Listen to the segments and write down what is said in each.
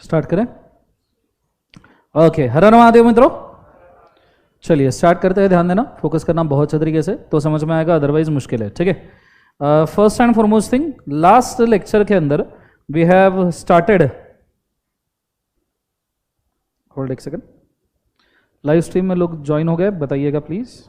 Start करें? Okay, हर हर महादेव मित्रों, चलिए स्टार्ट करते हैं। ध्यान देना, फोकस करना बहुत अच्छे तरीके से तो समझ में आएगा, अदरवाइज मुश्किल है। ठीक है, first and foremost thing, last lecture के अंदर वी हैव स्टार्टेड, होल्ड एक सेकंड, लाइव स्ट्रीम में लोग ज्वाइन हो गए, बताइएगा please.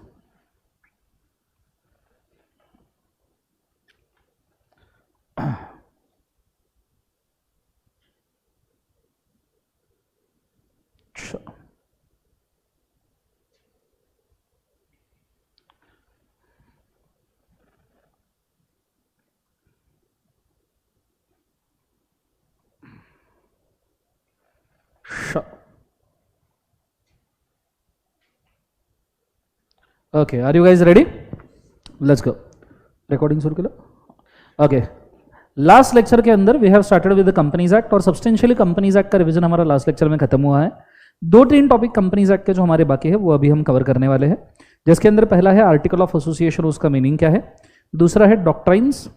Okay, are you guys ready? Let's go. Recording शुरू करो। ओके, लास्ट लेक्चर के अंदर we have started with the companies act, और सब्सटेंशियली कंपनीज एक्ट का रिवीजन हमारा लास्ट लेक्चर में खत्म हुआ है। दो तीन टॉपिक कंपनीज एक्ट के जो हमारे बाकी है वो अभी हम कवर करने वाले हैं, जिसके अंदर पहला है आर्टिकल ऑफ एसोसिएशन, उसका मीनिंग क्या है। दूसरा है डॉक्ट्राइन्स,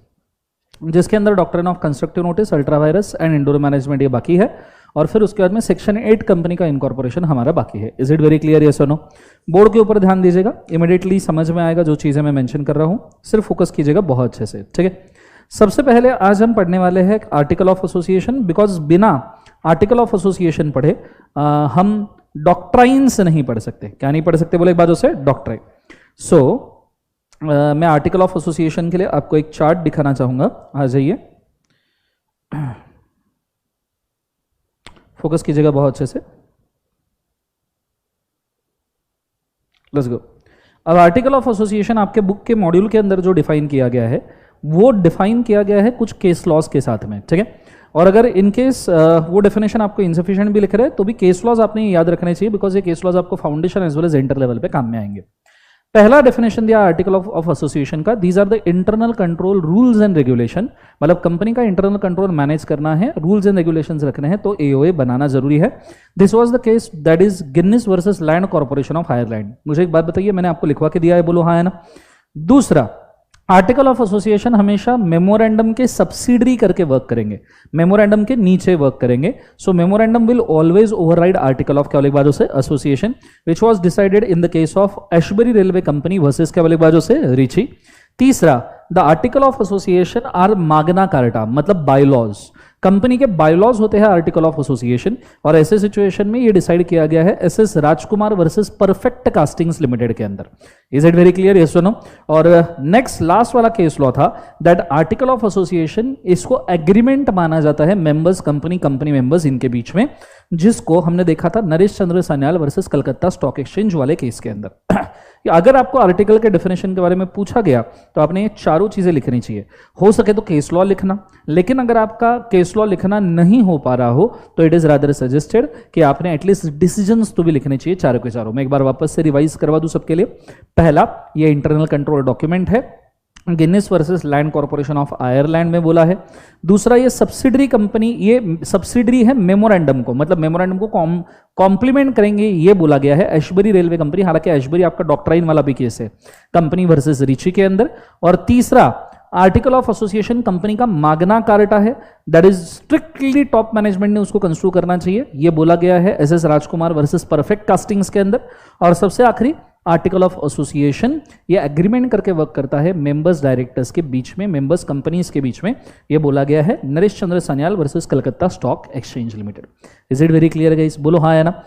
जिसके अंदर doctrine of constructive notice, ultra vires and indoor management ये बाकी है। और फिर उसके बाद में सेक्शन 8 कंपनी का इनकॉर्पोरेशन हमारा बाकी है। Is it very clear? Yes और नो? बोर्ड के ऊपर ध्यान दीजिएगा, इमीडिएटली समझ में आएगा जो चीजें मैं मेंशन कर रहा हूं, सिर्फ फोकस कीजिएगा बहुत अच्छे से। ठीक है, सबसे पहले आज हम पढ़ने वाले हैं आर्टिकल ऑफ एसोसिएशन, बिकॉज बिना आर्टिकल ऑफ एसोसिएशन पढ़े हम डॉक्ट्राइन्स नहीं पढ़ सकते। क्या नहीं पढ़ सकते बोले एक बाजू से? डॉक्ट्राइन। सो मैं आर्टिकल ऑफ एसोसिएशन के लिए आपको एक चार्ट दिखाना चाहूंगा। आ जाइए, फोकस कीजिएगा बहुत अच्छे से। Let's go. अब आर्टिकल ऑफ एसोसिएशन आपके बुक के मॉड्यूल के अंदर जो डिफाइन किया गया है वो डिफाइन किया गया है कुछ केस लॉज के साथ में। ठीक है, और अगर इन केस वो डेफिनेशन आपको इनसफिशिएंट भी लिख रहे हैं तो भी केस लॉज आपने याद रखने चाहिए, बिकॉज ये केस लॉज आपको foundation as well as inter level पे काम में आएंगे। पहला डेफिनेशन दिया आर्टिकल ऑफ एसोसिएशन का, these are the internal control rules and regulation, मतलब कंपनी का इंटरनल कंट्रोल मैनेज करना है, रूल्स एंड रेगुलेशंस रखने हैं तो एओए बनाना जरूरी है। This was the case that is Guinness versus land corporation of Ireland. मुझे एक बात बताइए, मैंने आपको लिखवा के दिया है, बोलो हाँ है ना? दूसरा, आर्टिकल ऑफ एसोसिएशन हमेशा मेमोरेंडम के सब्सिडरी करके वर्क करेंगे, मेमोरेंडम के नीचे वर्क करेंगे। So memorandum will always override article of क्या वाले बाजू से? Association, which was decided in the case of Ashbury railway company versus क्या वाले बाजू से? रिची। तीसरा, the article of association are Magna Carta, मतलब बायलॉज, कंपनी के बायलॉज होते हैं आर्टिकल ऑफ एसोसिएशन। और ऐसे सिचुएशन में ये डिसाइड किया गया है एसएस राजकुमार वर्सेस परफेक्ट कास्टिंग्स लिमिटेड के अंदर। Is it very clear? Yes और नो? और नेक्स्ट लास्ट वाला केस लॉ था दैट आर्टिकल ऑफ एसोसिएशन, इसको एग्रीमेंट माना जाता है मेंबर्स, कंपनी मेंबर्स इनके बीच में, जिसको हमने देखा था Naresh Chandra Sanyal versus Calcutta stock exchange वाले केस के अंदर। अगर आपको आर्टिकल के डेफिनेशन के बारे में पूछा गया तो आपने ये चारों चीजें लिखनी चाहिए। हो सके तो केस लॉ लिखना, लेकिन अगर आपका केस लॉ लिखना नहीं हो पा रहा हो तो इट इज रादर सजेस्टेड कि आपने एटलीस्ट डिसीजंस तो भी लिखने चाहिए चारों के चारों। मैं एक बार वापस से रिवाइज करवा दूं सबके लिए। पहला, ये इंटरनल कंट्रोल डॉक्यूमेंट है, Guinness versus land corporation of Ireland में बोला है। दूसरा, ये सब्सिडरी कंपनी, ये सब्सिडरी है मेमोरेंडम को, मतलब मेमोरेंडम को कॉम्प्लीमेंट करेंगे ये बोला गया है एशबरी रेलवे कंपनी। हालांकि एशबरी आपका डॉक्ट्राइन वाला भी केस है, कंपनी वर्सेस रिची के अंदर। और तीसरा, आर्टिकल ऑफ एसोसिएशन कंपनी का माग्ना कार्टा है, that is strictly top management ने उसको कंस्ट्रू करना चाहिए, ये बोला गया है एसएस राजकुमार वर्सेस परफेक्ट कास्टिंग्स के अंदर। और सबसे आखिरी, आर्टिकल ऑफ एसोसिएशन ये एग्रीमेंट करके वर्क करता है मेंबर्स डायरेक्टर्स के बीच में, मेंबर्स कंपनीज के बीच में, ये बोला गया है Naresh Chandra Sanyal versus Calcutta stock exchange limited. Is it very clear guys? बोलो हाँ है ना?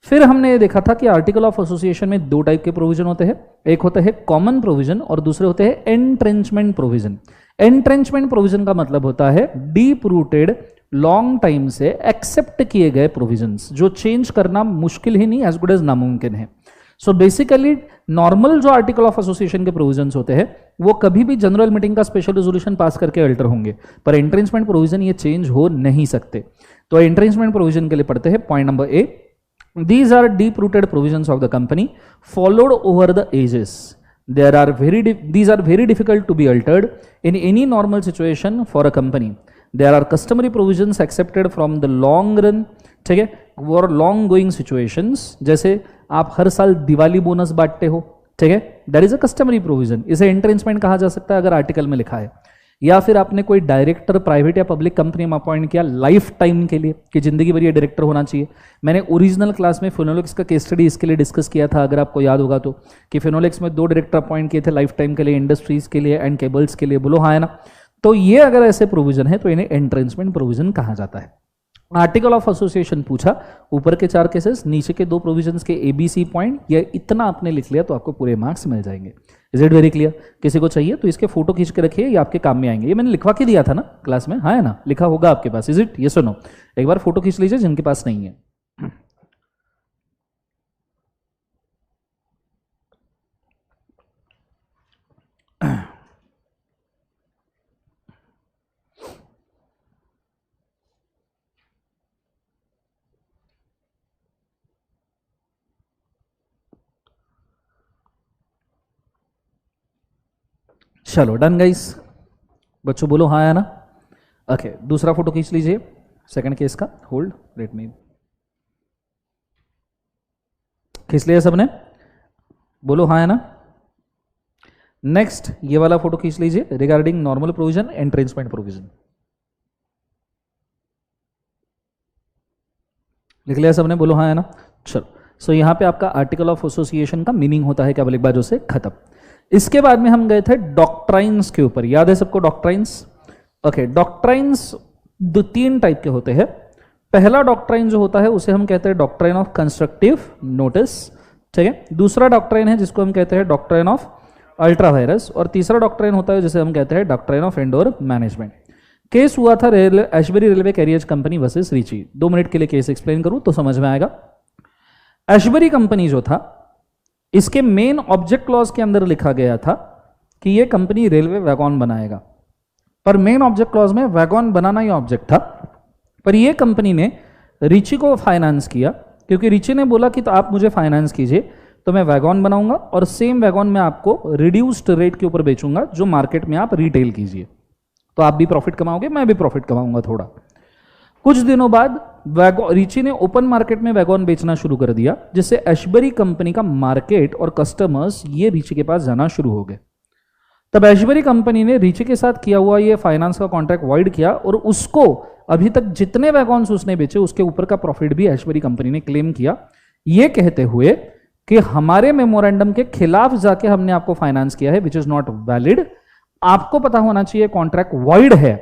फिर हमने ये देखा था कि आर्टिकल ऑफ एसोसिएशन में दो टाइप के प्रोविजन होते हैं, एक होता है कॉमन प्रोविजन और दूसरे होते हैं एंट्रेंचमेंट प्रोविजन। एंट्रेंचमेंट प्रोविजन का मतलब होता है डीप रूटेड, लॉन्ग टाइम से एक्सेप्ट किए गए प्रोविजंस, जो चेंज करना मुश्किल ही नहीं, एज गुड एज नामुमकिन है। सो बेसिकली नॉर्मल जो आर्टिकल ऑफ एसोसिएशन के प्रोविजंस होते हैं वो कभी भी जनरल मीटिंग का स्पेशल रेजोल्यूशन पास करके अल्टर होंगे, पर एंट्रेंचमेंट प्रोविजन ये चेंज हो नहीं सकते। तो एंट्रेंचमेंट प्रोविजन के लिए पढ़ते हैं point number A, these are deep rooted provisions of the company followed over the ages. These are very difficult to be altered in any normal situation for a company. There are customary provisions accepted from the long run, ठीक है, और long going situations, जैसे आप हर साल Diwali bonus बांटते हो, ठीक है, that is a customary provision, इसे एंट्रेंचमेंट कहा जा सकता है अगर आर्टिकल में लिखा है। या फिर आपने कोई डायरेक्टर प्राइवेट या पब्लिक कंपनी में अपॉइंट किया लाइफ टाइम के लिए कि जिंदगी भर ये डायरेक्टर होना चाहिए। मैंने ओरिजिनल क्लास में फिनोलेक्स का केस स्टडी इसके लिए डिस्कस किया था, अगर आपको याद होगा तो, कि फिनोलेक्स में 2 डायरेक्टर अपॉइंट किए थे लाइफ टाइम के लिए, इंडस्ट्रीज के लिए एंड केबल्स के लिए। बोलो हाँ है ना। तो ये अगर ऐसे प्रोविजन है तो इन्हें एंट्रेंसमेंट प्रोविजन कहा जाता है। आर्टिकल ऑफ एसोसिएशन पूछा, ऊपर के 4 केसेस, नीचे के 2 प्रोविजंस के ABC पॉइंट, ये इतना आपने लिख लिया तो आपको पूरे मार्क्स मिल जाएंगे। Is it very clear? किसी को चाहिए तो इसके फोटो खींच के रखिए, ये आपके काम में आएंगे। ये मैंने लिखवा के दिया था ना क्लास में, हाँ है ना, लिखा होगा आपके पास। Is it? ये सुनो, एक बार फोटो खींच लीजिए जिनके पास नहीं है। चलो डन गाइस, बच्चों बोलो हाँ है ना। ओके, दूसरा फोटो खींच लीजिए सेकंड केस का। होल्ड, लेट मी, खींच लिया सबने? बोलो हाँ है ना। नेक्स्ट ये वाला फोटो खींच लीजिए रिगार्डिंग नॉर्मल प्रोविजन, एंट्रेंसमेंट प्रोविजन। लिख लिया सबने? बोलो हाँ है ना। चलो, सो यहां पे आपका आर्टिकल ऑफ एसोसिएशन का मीनिंग होता है क्या बोले, एक बार जो से खत्म। इसके बाद में हम गए थे डॉक्ट्राइन्स के ऊपर, याद है सबको डॉक्ट्राइन्स? ओके, डॉक्ट्राइन्स 3 टाइप के होते हैं। पहला डॉक्ट्राइन जो होता है उसे हम कहते हैं डॉक्ट्राइन ऑफ कंस्ट्रक्टिव नोटिस, ठीक है। दूसरा डॉक्ट्राइन है जिसको हम कहते हैं डॉक्ट्राइन ऑफ अल्ट्रा वायरस, और तीसरा डॉक्ट्राइन होता है जिसे हम कहते हैं doctrine of indoor management. Case हुआ था Ashbury railway carriers company versus Riche. 2 minute के लिए केस एक्सप्लेन करूं तो समझ में आएगा। एशबरी कंपनी जो था, इसके मेन ऑब्जेक्ट क्लॉज के अंदर लिखा गया था कि यह कंपनी रेलवे वैगॉन बनाएगा, पर मेन ऑब्जेक्ट क्लॉज में वैगॉन बनाना ही ऑब्जेक्ट था। पर यह कंपनी ने रीची को फाइनेंस किया, क्योंकि रीची ने बोला कि तो आप मुझे फाइनेंस कीजिए तो मैं वैगॉन बनाऊंगा और सेम वैगॉन मैं आपको रिड्यूस्ड रेट के ऊपर बेचूंगा जो मार्केट में आप रिटेल कीजिए, तो आप भी प्रॉफिट कमाओगे, मैं भी प्रॉफिट कमाऊंगा थोड़ा। कुछ दिनों बाद रीची ने ओपन मार्केट में वैगॉन बेचना शुरू कर दिया, जिससे एशबरी कंपनी का मार्केट और कस्टमर्स ये रीची के पास जाना शुरू हो गए। तब एशबरी कंपनी ने रीची के साथ किया हुआ ये फाइनेंस का कॉन्ट्रैक्ट वॉइड किया, और उसको अभी तक जितने वैगॉन्स उसने बेचे उसके ऊपर का प्रॉफिट भी एशबरी कंपनी ने क्लेम किया, ये कहते हुए कि हमारे मेमोरेंडम के खिलाफ जाके हमने आपको फाइनेंस किया है, विच इज नॉट वैलिड। आपको पता होना चाहिए कॉन्ट्रैक्ट वॉइड है,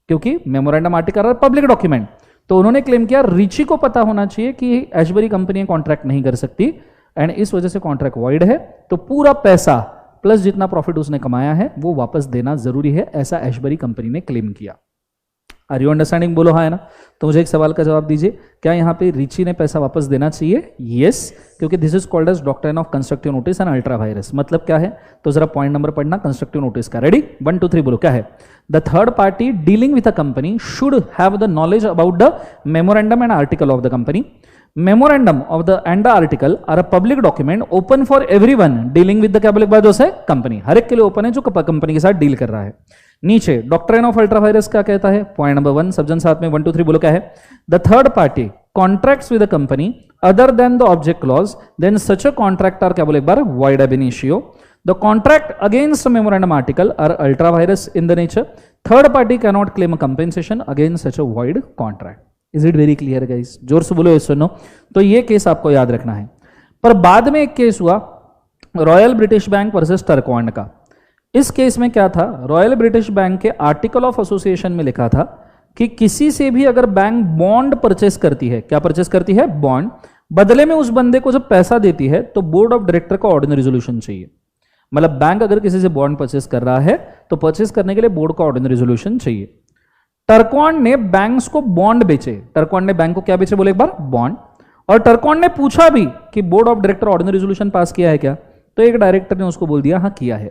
क्योंकि मेमोरेंडम आर्टिकल पब्लिक डॉक्यूमेंट। तो उन्होंने क्लेम किया रीची को पता होना चाहिए कि एशबरी कंपनी कॉन्ट्रैक्ट नहीं कर सकती, एंड इस वजह से कॉन्ट्रैक्ट वॉइड है, तो पूरा पैसा प्लस जितना प्रॉफिट उसने कमाया है वो वापस देना जरूरी है, ऐसा एशबरी कंपनी ने क्लेम किया। Are you understanding? बोलो हाँ है ना। तो मुझे एक सवाल का जवाब दीजिए, क्या यहां पे रीची ने पैसा वापस देना चाहिए? यस, क्योंकि this is called as doctrine of constructive notice and ultra vires. मतलब क्या है, तो जरा पॉइंट नंबर पढ़ना कंस्ट्रक्टिव नोटिस का। रेडी? 1 2 3 बोलो क्या है। The third party dealing with a company should have the knowledge about the memorandum and article of the company. Memorandum of the and the article are a public document open for everyone dealing with the क्या बोले जो है company, हर एक के लिए open है जो company के साथ डील कर रहा है। नीचे डॉक्ट्राइन ऑफ अल्ट्रा वायरस क्या कहता है, पॉइंट नंबर 1, सब जन साथ में 1 2 3 बोलो क्या है। The third party contracts with the company other than the object clause, then such a contract are क्या बोले एक बार void ab initio. The contract against a memorandum article are ultra virus in the nature. Third party cannot claim a compensation against such a void contract. Is it very clear guys? जोर से बोलो yes or no. तो ये case आपको याद रखना है। पर बाद में एक केस हुआ रॉयल ब्रिटिश बैंक वर्सेस टर्कॉन्ड का। इस केस में क्या था, रॉयल ब्रिटिश बैंक के आर्टिकल ऑफ एसोसिएशन में लिखा था कि किसी से भी अगर बैंक बॉन्ड परचेस करती है, क्या परचेस करती है? बॉन्ड। बदले में उस बंदे को जब पैसा देती है तो बोर्ड ऑफ डायरेक्टर का ऑर्डिनरी रेजोल्यूशन चाहिए। मतलब बैंक अगर किसी से बॉन्ड परचेस कर रहा है तो परचेस करने के लिए बोर्ड का ऑर्डिनरी रेजोल्यूशन चाहिए। टर्कॉन्ड ने बैंक्स को बॉन्ड बेचे, टर्कॉन्ड ने बैंक को क्या बेचे बोले एक बार? बॉन्ड। और टर्कॉन्ड ने पूछा भी कि board of director ordinary resolution pass किया है क्या, तो एक डायरेक्टर ने उसको बोल दिया हाँ किया है।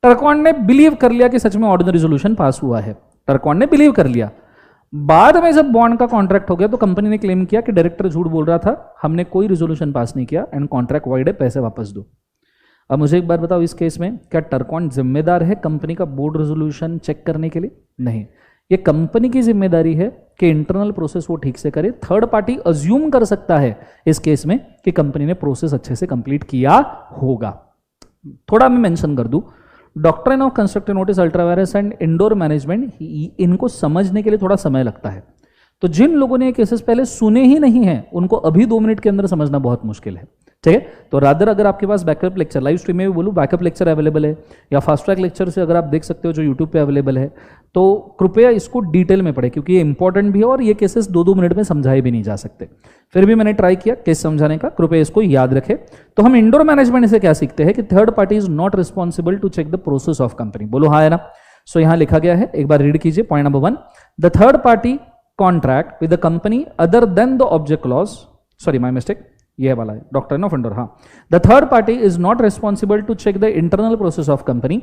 टर्कॉन्ड ने बिलीव कर लिया कि सच में ऑर्डिनरी रेजोल्यूशन पास हुआ है, टर्कॉन्ड ने बिलीव कर लिया। बाद में जब बॉन्ड का कॉन्ट्रैक्ट हो गया तो कंपनी ने क्लेम किया कि डायरेक्टर झूठ बोल रहा था, हमने कोई रेजोल्यूशन पास नहीं किया एंड कॉन्ट्रैक्ट वॉइड है, पैसे वापस दो। अब मुझे एक बात बताओ, इस केस में क्या टर्कॉन्ड जिम्मेदार है कंपनी का बोर्ड रेजोल्यूशन चेक करने के लिए? नहीं, ये कंपनी की जिम्मेदारी है कि इंटरनल प्रोसेस वो ठीक से करे। थर्ड पार्टी अज्यूम कर सकता है इस केस में कि कंपनी ने प्रोसेस अच्छे से कंप्लीट किया होगा। थोड़ा मैं मेंशन कर दूं, doctrine of constructive notice, ultra vires and indoor management, इनको समझने के लिए थोड़ा समय लगता है। तो जिन लोगों ने ये केसेस पहले सुने ही नहीं हैं उनको अभी 2 मिनट के अंदर समझना बहुत मुश्किल है, ठीक है। तो रादर अगर आपके पास बैकअप लेक्चर, लाइव स्ट्रीम में भी बोलूँ बैकअप लेक्चर अवेलेबल है, या फास्ट ट्रैक लेक्चर से अगर आप देख सकते हो जो यूट्यूब पे अवेलेबल है, तो कृपया इसको डिटेल में पढ़े क्योंकि ये इंपॉर्टेंट भी है और ये केसेस 2-2 मिनट में समझाए भी नहीं जा सकते। फिर भी मैंने ट्राई किया केस समझाने का, कृपया इसको याद रखें। तो हम इंडोर मैनेजमेंट से क्या सीखते हैं कि third party is not responsible to check the process of company. बोलो हाँ है ना। सो यहां लिखा गया है, एक बार रीड कीजिए। Point number 1, the third party contract with the company other than the object clause, sorry my mistake, ये वाला है डॉक्ट्रिन ऑफ इंडोर। हाँ, the third party is not responsible to check the internal process of company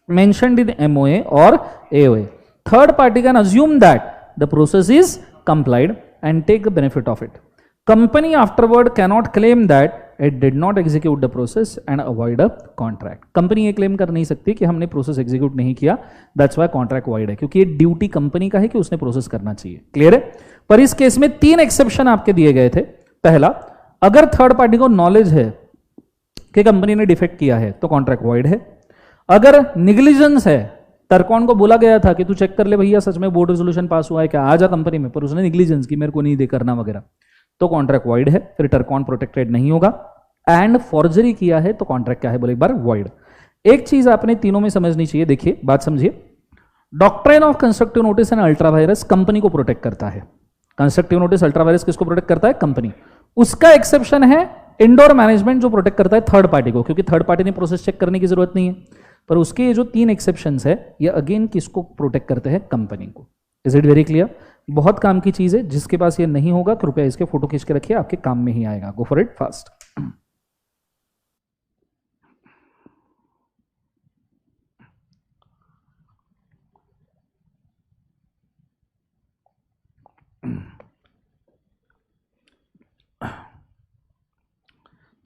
mentioned in MOA or AOA. Third party can assume that the process is complied and take the benefit of it. Company afterward cannot claim that it did not execute the process and avoid a contract. Company ये claim कर नहीं सकती कि हमने process execute नहीं किया, that's why contract wide है, क्योंकि ये ड्यूटी कंपनी का है कि उसने प्रोसेस करना चाहिए। क्लियर है। पर इस केस में 3 एक्सेप्शन आपके दिए गए थे। पहला, अगर थर्ड पार्टी को नॉलेज है कि कंपनी ने डिफेक्ट किया है तो कॉन्ट्रैक्ट वाइड है। अगर निग्लिजेंस है, टर्कॉन को बोला गया था कि तू चेक कर ले भैया सच में बोर्ड रेजोल्यूशन पास हुआ है क्या, आ जा कंपनी में, पर उसने निग्लिजेंस की, मेरे को नहीं दे करना वगैरह, तो कॉन्ट्रैक्ट वाइड है, फिर टर्कॉन प्रोटेक्टेड नहीं होगा। एंड फॉर्जरी किया है तो कॉन्ट्रैक्ट क्या है बोले एक बार, वाइड। एक चीज आपने तीनों में समझनी चाहिए, देखिए बात समझिए। Doctrine of constructive notice and ultra virus company को प्रोटेक्ट करता है। कंस्ट्रक्टिव नोटिस अल्ट्रा वायरस किसको प्रोटेक्ट करता है, कंपनी। उसका एक्सेप्शन है इंडोर मैनेजमेंट जो प्रोटेक्ट करता है थर्ड पार्टी को, क्योंकि थर्ड पार्टी ने प्रोसेस चेक करने की जरूरत नहीं है। पर उसके ये जो 3 एक्सेप्शंस है ये अगेन किसको प्रोटेक्ट करते हैं, कंपनी को। Is it very clear. बहुत काम की चीज है, जिसके पास ये नहीं होगा कृपया इसके फोटो खींच के रखिए, आपके काम में ही आएगा। गो फॉर इट फास्ट।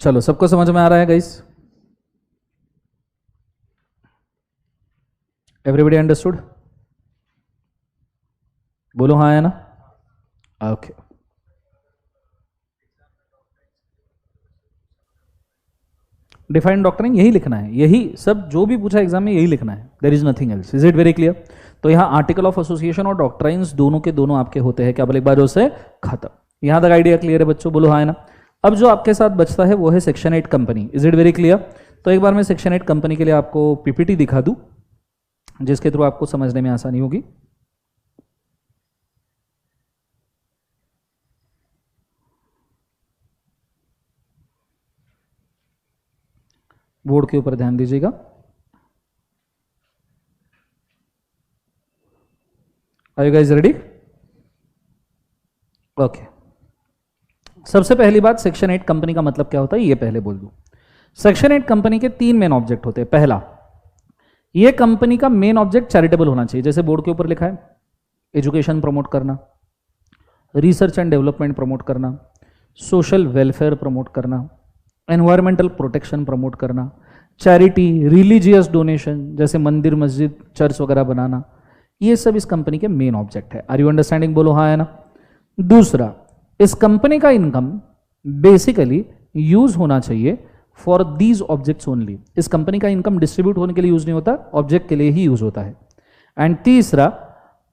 चलो, सबको समझ में आ रहा है गाइस? Everybody understood? बोलो हाँ है ना। ओके, डिफाइंड डॉक्ट्रिन यही लिखना है, यही सब जो भी पूछा एग्जाम में यही लिखना है, there is nothing else. Is it very clear. तो यहाँ आर्टिकल ऑफ एसोसिएशन और डॉक्ट्राइंस दोनों के दोनों आपके होते हैं क्या बोले एक बार, उससे खत्म। यहां तक आइडिया क्लियर है बच्चों, बोलो हाँ है ना। अब जो आपके साथ बचता है वो है section 8 company. Is it very clear. तो एक बार मैं सेक्शन 8 कंपनी के लिए आपको पीपीटी दिखा दूं जिसके थ्रू आपको समझने में आसानी होगी। बोर्ड के ऊपर ध्यान दीजिएगा। Are you guys ready? Okay. सबसे पहली बात, सेक्शन 8 कंपनी का मतलब क्या होता है ये पहले बोल दूं। सेक्शन 8 कंपनी के 3 मेन ऑब्जेक्ट होते हैं। पहला, ये कंपनी का मेन ऑब्जेक्ट चैरिटेबल होना चाहिए, जैसे बोर्ड के ऊपर लिखा है, एजुकेशन प्रमोट करना, रिसर्च एंड डेवलपमेंट प्रमोट करना, सोशल वेलफेयर प्रमोट करना, एनवायरमेंटल प्रोटेक्शन प्रमोट करना, चैरिटी, रिलीजियस डोनेशन जैसे मंदिर मस्जिद चर्च वगैरह बनाना, ये सब इस कंपनी के मेन ऑब्जेक्ट है। Are you understanding? बोलो हाँ है ना। दूसरा, इस कंपनी का इनकम बेसिकली यूज होना चाहिए फॉर दीज ऑब्जेक्ट्स ओनली। इस कंपनी का इनकम डिस्ट्रीब्यूट होने के लिए यूज नहीं होता, ऑब्जेक्ट के लिए ही यूज होता है। एंड तीसरा,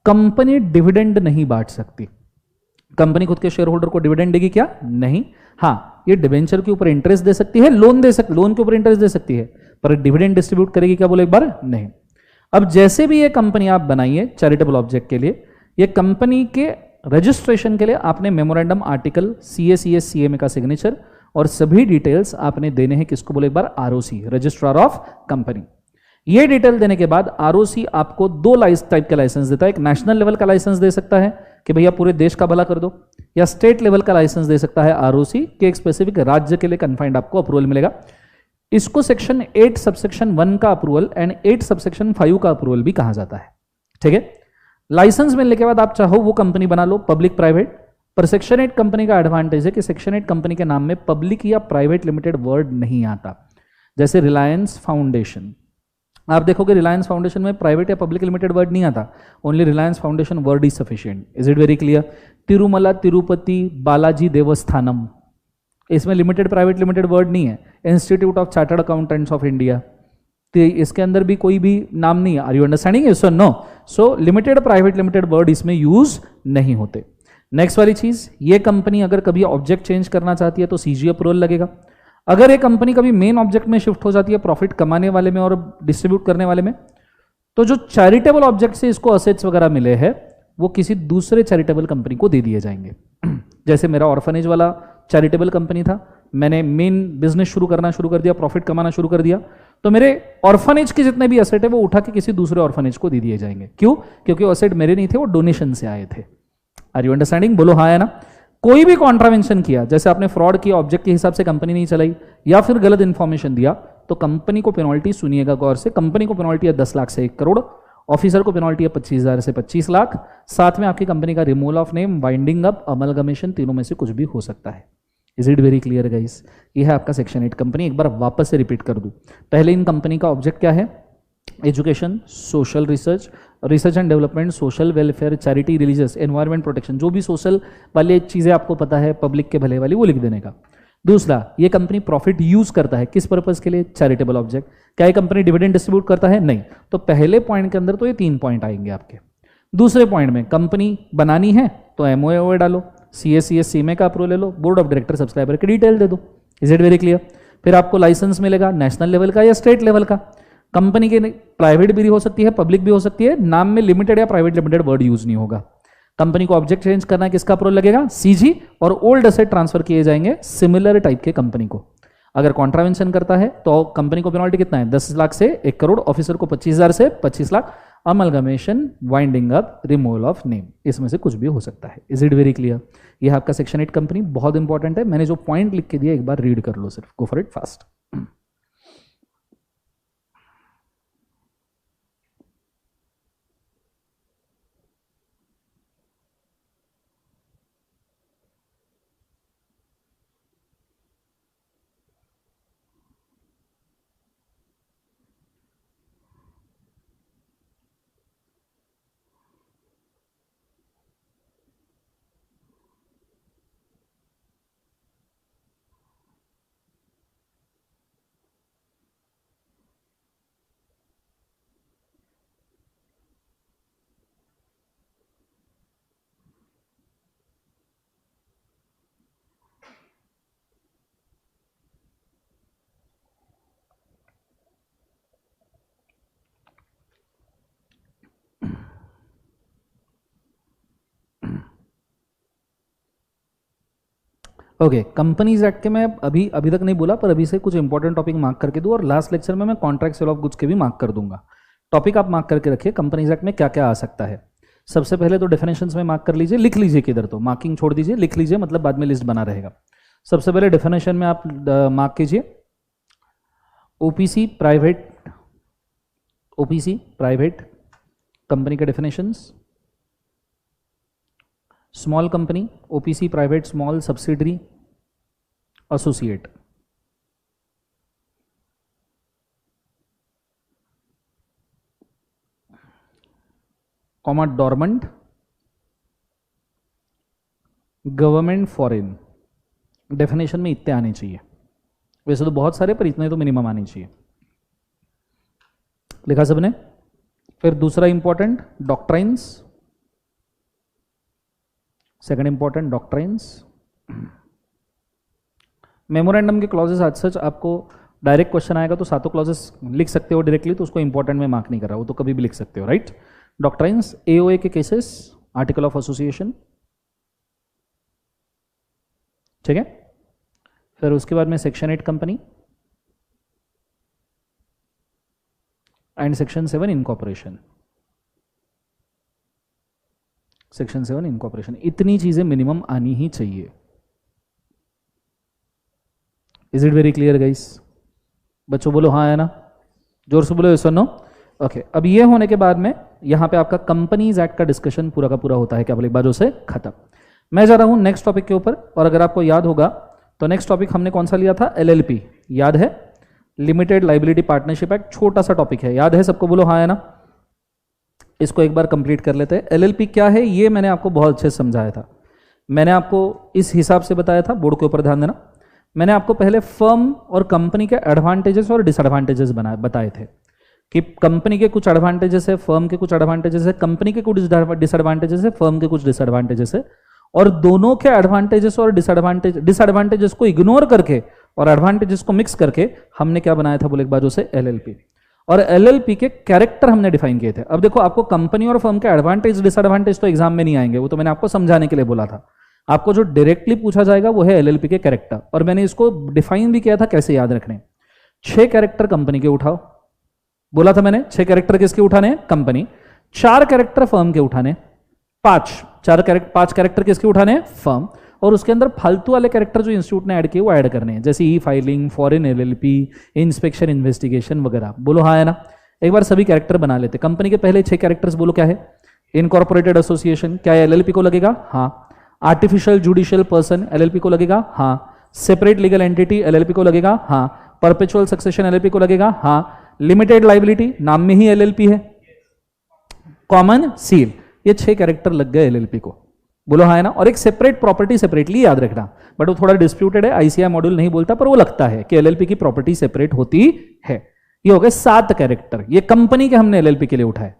कंपनी डिविडेंड नहीं बांट सकती। कंपनी खुद के शेयर होल्डर को डिविडेंड देगी क्या? नहीं। हाँ, ये डिवेंचर के ऊपर इंटरेस्ट दे सकती है, लोन के ऊपर इंटरेस्ट दे सकती है, पर डिविडेंड डिस्ट्रीब्यूट करेगी क्या बोले एक बार? नहीं। अब जैसे भी ये कंपनी आप बनाइए चैरिटेबल ऑब्जेक्ट के लिए, ये कंपनी के रजिस्ट्रेशन के लिए आपने मेमोरेंडम आर्टिकल CA/CS CMA का सिग्नेचर और सभी डिटेल्स आपने देने हैं किसको बोले एक बार? ROC, registrar of company. ये डिटेल देने के बाद ROC आपको 2 टाइप के लाइसेंस देता है। एक नेशनल लेवल का लाइसेंस दे सकता है कि भैया पूरे देश का भला कर दो, या स्टेट लेवल का लाइसेंस दे सकता है ROC कि एक स्पेसिफिक राज्य के लिए कन्फाइंड आपको अप्रूवल मिलेगा। इसको सेक्शन 8 सबसेक्शन 1 का अप्रूवल एंड 8 सबसेक्शन 5 का अप्रूवल भी कहा जाता है। ठीक है। लाइसेंस मिलने के बाद आप चाहो वो कंपनी बना लो, पब्लिक प्राइवेट। पर सेक्शन 8 कंपनी का एडवांटेज है कि सेक्शन 8 कंपनी के नाम में पब्लिक या प्राइवेट लिमिटेड वर्ड नहीं आता। जैसे रिलायंस फाउंडेशन, आप देखोगे रिलायंस फाउंडेशन में प्राइवेट या पब्लिक लिमिटेड वर्ड नहीं आता, only Reliance foundation word is sufficient. Is it very clear. Tirumala Tirupati Balaji Devasthanam, इसमें लिमिटेड प्राइवेट लिमिटेड वर्ड नहीं है। Institute of chartered accountants of India, तो इसके अंदर भी कोई भी नाम नहीं है। Are you understanding? यस और no? So limited, private limited word इसमें यूज नहीं होते। नेक्स्ट वाली चीज, ये कंपनी अगर कभी ऑब्जेक्ट चेंज करना चाहती है तो सीजी अप्रूवल लगेगा। अगर ये कंपनी कभी मेन ऑब्जेक्ट में शिफ्ट हो जाती है, प्रॉफिट कमाने वाले में और डिस्ट्रीब्यूट करने वाले में, तो जो चैरिटेबल ऑब्जेक्ट से इसको असेट्स वगैरह मिले हैं वो किसी दूसरे चैरिटेबल कंपनी को दे दिए जाएंगे। जैसे मेरा ऑर्फनेज वाला चैरिटेबल कंपनी था, मैंने मेन बिजनेस शुरू कर दिया, प्रॉफिट कमाना शुरू कर दिया, तो मेरे ऑर्फनेज के जितने भी असेट है वो उठा के किसी दूसरे ऑर्फनेज को दे दिए जाएंगे। क्यों? क्योंकि वो असेट मेरे नहीं थे, वो डोनेशन से आए थे। Are you understanding? बोलो हाँ है ना? कोई भी कॉन्ट्रावेंशन किया, जैसे आपने फ्रॉड किया, ऑब्जेक्ट के हिसाब से कंपनी नहीं चलाई, या फिर गलत इंफॉर्मेशन दिया, तो कंपनी को पेनल्टी, सुनिएगा गौर से, कंपनी को पेनल्टी है 10 लाख से 1 करोड़, ऑफिसर को पेनल्टी है 25,000 से 25 लाख, साथ में आपकी कंपनी का removal of name, winding up, amalgamation, तीनों में से कुछ भी हो सकता है। Is it very clear guys? ये है आपका सेक्शन 8 कंपनी। एक बार वापस से रिपीट कर दूं, पहले इन कंपनी का ऑब्जेक्ट क्या है? Education, social research, research and development, social welfare, charity, religious, environment protection, जो भी सोशल वाली चीज़ें आपको पता है, पब्लिक के भले वाली, वो लिख देने का। दूसरा, ये कंपनी प्रॉफिट यूज करता है किस पर्पज के लिए? Charitable object. क्या ये कंपनी डिविडेंड डिस्ट्रीब्यूट करता है? नहीं। तो पहले पॉइंट के अंदर तो ये 3 पॉइंट आएंगे आपके। दूसरे पॉइंट में कंपनी बनानी है तो एमओए डालो, सीएस सीमे का अप्रूवल ले लो, बोर्ड ऑफ डायरेक्टर सब्सक्राइबर की डिटेल दे दो। Is it very clear? फिर आपको लाइसेंस मिलेगा नेशनल लेवल का या स्टेट लेवल का। कंपनी के प्राइवेट भी हो सकती है, पब्लिक भी हो सकती है, नाम में लिमिटेड या प्राइवेट लिमिटेड वर्ड यूज नहीं होगा। कंपनी को ऑब्जेक्ट चेंज करना है, किसका अप्रूवल लगेगा? सीजी, और ओल्ड एसेट ट्रांसफर किए जाएंगे सिमिलर टाइप के कंपनी को। अगर कॉन्ट्रावेंशन करता है तो कंपनी को पेनल्टी कितना है? 10 लाख से 1 करोड़, ऑफिसर को 25,000 से 25 lakh, amalgamation, winding up, removal of name, इसमें से कुछ भी हो सकता है। Is it very clear? यह आपका सेक्शन 8 कंपनी बहुत इंपॉर्टेंट है। मैंने जो पॉइंट लिख के दिया एक बार रीड कर लो, सिर्फ गो for it fast. Okay, companies act के मैं अभी तक नहीं बोला, पर अभी से कुछ इंपॉर्टेंट टॉपिक मार्क करके दूं, और लास्ट लेक्चर में मैं कॉन्ट्रैक्ट सेल ऑफ गुड्स के भी मार्क कर दूंगा। टॉपिक आप मार्क करके रखिए, कंपनीज एक्ट में क्या क्या आ सकता है। सबसे पहले तो डेफिनेशंस में मार्क कर लीजिए, लिख लीजिए, किधर तो मार्किंग छोड़ दीजिए, लिख लीजिए, मतलब बाद में लिस्ट बना रहेगा। सबसे पहले डेफिनेशन में आप मार्क कीजिए ओपीसी प्राइवेट कंपनी के definitions. Small company, OPC private, small subsidiary, associate. Comma dormant, government, foreign. Definition में इतने आने चाहिए, वैसे तो बहुत सारे पर इतने तो मिनिमम आने चाहिए। लिखा सबने? फिर दूसरा important doctrines, second important doctrines. Memorandum के क्लॉजेस आज सच आपको डायरेक्ट क्वेश्चन आएगा तो सातों क्लॉजेस लिख सकते हो डायरेक्टली, तो उसको इंपॉर्टेंट में मार्क नहीं कर रहा, वो तो कभी भी लिख सकते हो, राइट? डॉक्ट्राइन्स, एओए के केसेस, आर्टिकल ऑफ एसोसिएशन, ठीक है। फिर उसके बाद में section 8 company and section 7 incorporation. Section 7 incorporation, इतनी चीजें मिनिमम आनी ही चाहिए। Is it very clear guys? बच्चों बोलो हाँ है ना, जोर से बोलो सुनो। ओके, अब ये होने के बाद में यहां पे आपका कंपनीज एक्ट का डिस्कशन पूरा का पूरा होता है क्या बोले, एक बार से खत्म। मैं जा रहा हूं नेक्स्ट टॉपिक के ऊपर, और अगर आपको याद होगा तो नेक्स्ट टॉपिक हमने कौन सा लिया था? एलएलपी, याद है? लिमिटेड लाइबिलिटी पार्टनरशिप एक्ट, छोटा सा टॉपिक है, याद है सबको? बोलो हाँ है ना। इसको एक बार कंप्लीट कर लेते हैं। एलएलपी क्या है ये मैंने आपको बहुत अच्छे से समझाया था, मैंने आपको इस हिसाब से बताया था, बोर्ड के ऊपर ध्यान देना। मैंने आपको पहले फर्म और कंपनी के एडवांटेजेस और डिसएडवांटेजेस बताए थे। कि कंपनी के कुछ एडवांटेजेस है, फर्म के कुछ एडवांटेजेस है, कंपनी के कुछ डिसएडवांटेजेस है, फर्म के कुछ डिसएडवांटेजेस है, और दोनों के एडवांटेजेस और डिसएडवांटेजेस को इग्नोर करके और एडवांटेजेस को मिक्स करके हमने क्या बनाया था बोले एक बाजू से एलएलपी, और एलएलपी के कैरेक्टर हमने डिफाइन किए थे। अब देखो आपको कंपनी और फर्म के एडवांटेज डिसएडवांटेज तो एग्जाम में नहीं आएंगे, वो तो मैंने आपको समझाने के लिए बोला था। आपको जो डायरेक्टली पूछा जाएगा वो है एलएलपी के कैरेक्टर, और मैंने इसको डिफाइन भी किया था कैसे याद रखने। 6 कैरेक्टर कंपनी के उठाओ, बोला था मैंने 6 कैरेक्टर किसके उठाने, कंपनी, 4 कैरेक्टर फर्म के उठाने, 5 कैरेक्टर किसके उठाने, फर्म, और उसके अंदर फालतू वाले कैरेक्टर जो इंस्टीट्यूट ने ऐड किए वो ऐड करने हैं, जैसे ई filing, foreign LLP, inspection, investigation वगैरह। बोलो हाँ है ना। एक बार सभी कैरेक्टर बना लेते। कंपनी के पहले 6 कैरेक्टर्स बोलो क्या है, इनकॉर्पोरेटेड एसोसिएशन, क्या एलएलपी को लगेगा, हाँ। आर्टिफिशियल जुडिशियल पर्सन एलएलपी को लगेगा, हाँ। सेपरेट लीगल एंटिटी एलएलपी को लगेगा, हाँ। परपेचुअल सक्सेशन एलएलपी को लगेगा, हाँ। लिमिटेड लाइबिलिटी, नाम में ही एलएलपी है। कॉमन सील, ये 6 कैरेक्टर लग गए एलएलपी को, बोलो हाँ है ना। और एक सेपरेट प्रॉपर्टी सेपरेटली याद रखना, बट वो थोड़ा डिस्प्यूटेड है, आईसीआई मॉड्यूल नहीं बोलता, पर वो लगता है कि एलएलपी की प्रॉपर्टी सेपरेट होती है। ये हो गए 7 कैरेक्टर, ये कंपनी के हमने एलएलपी के लिए उठाए।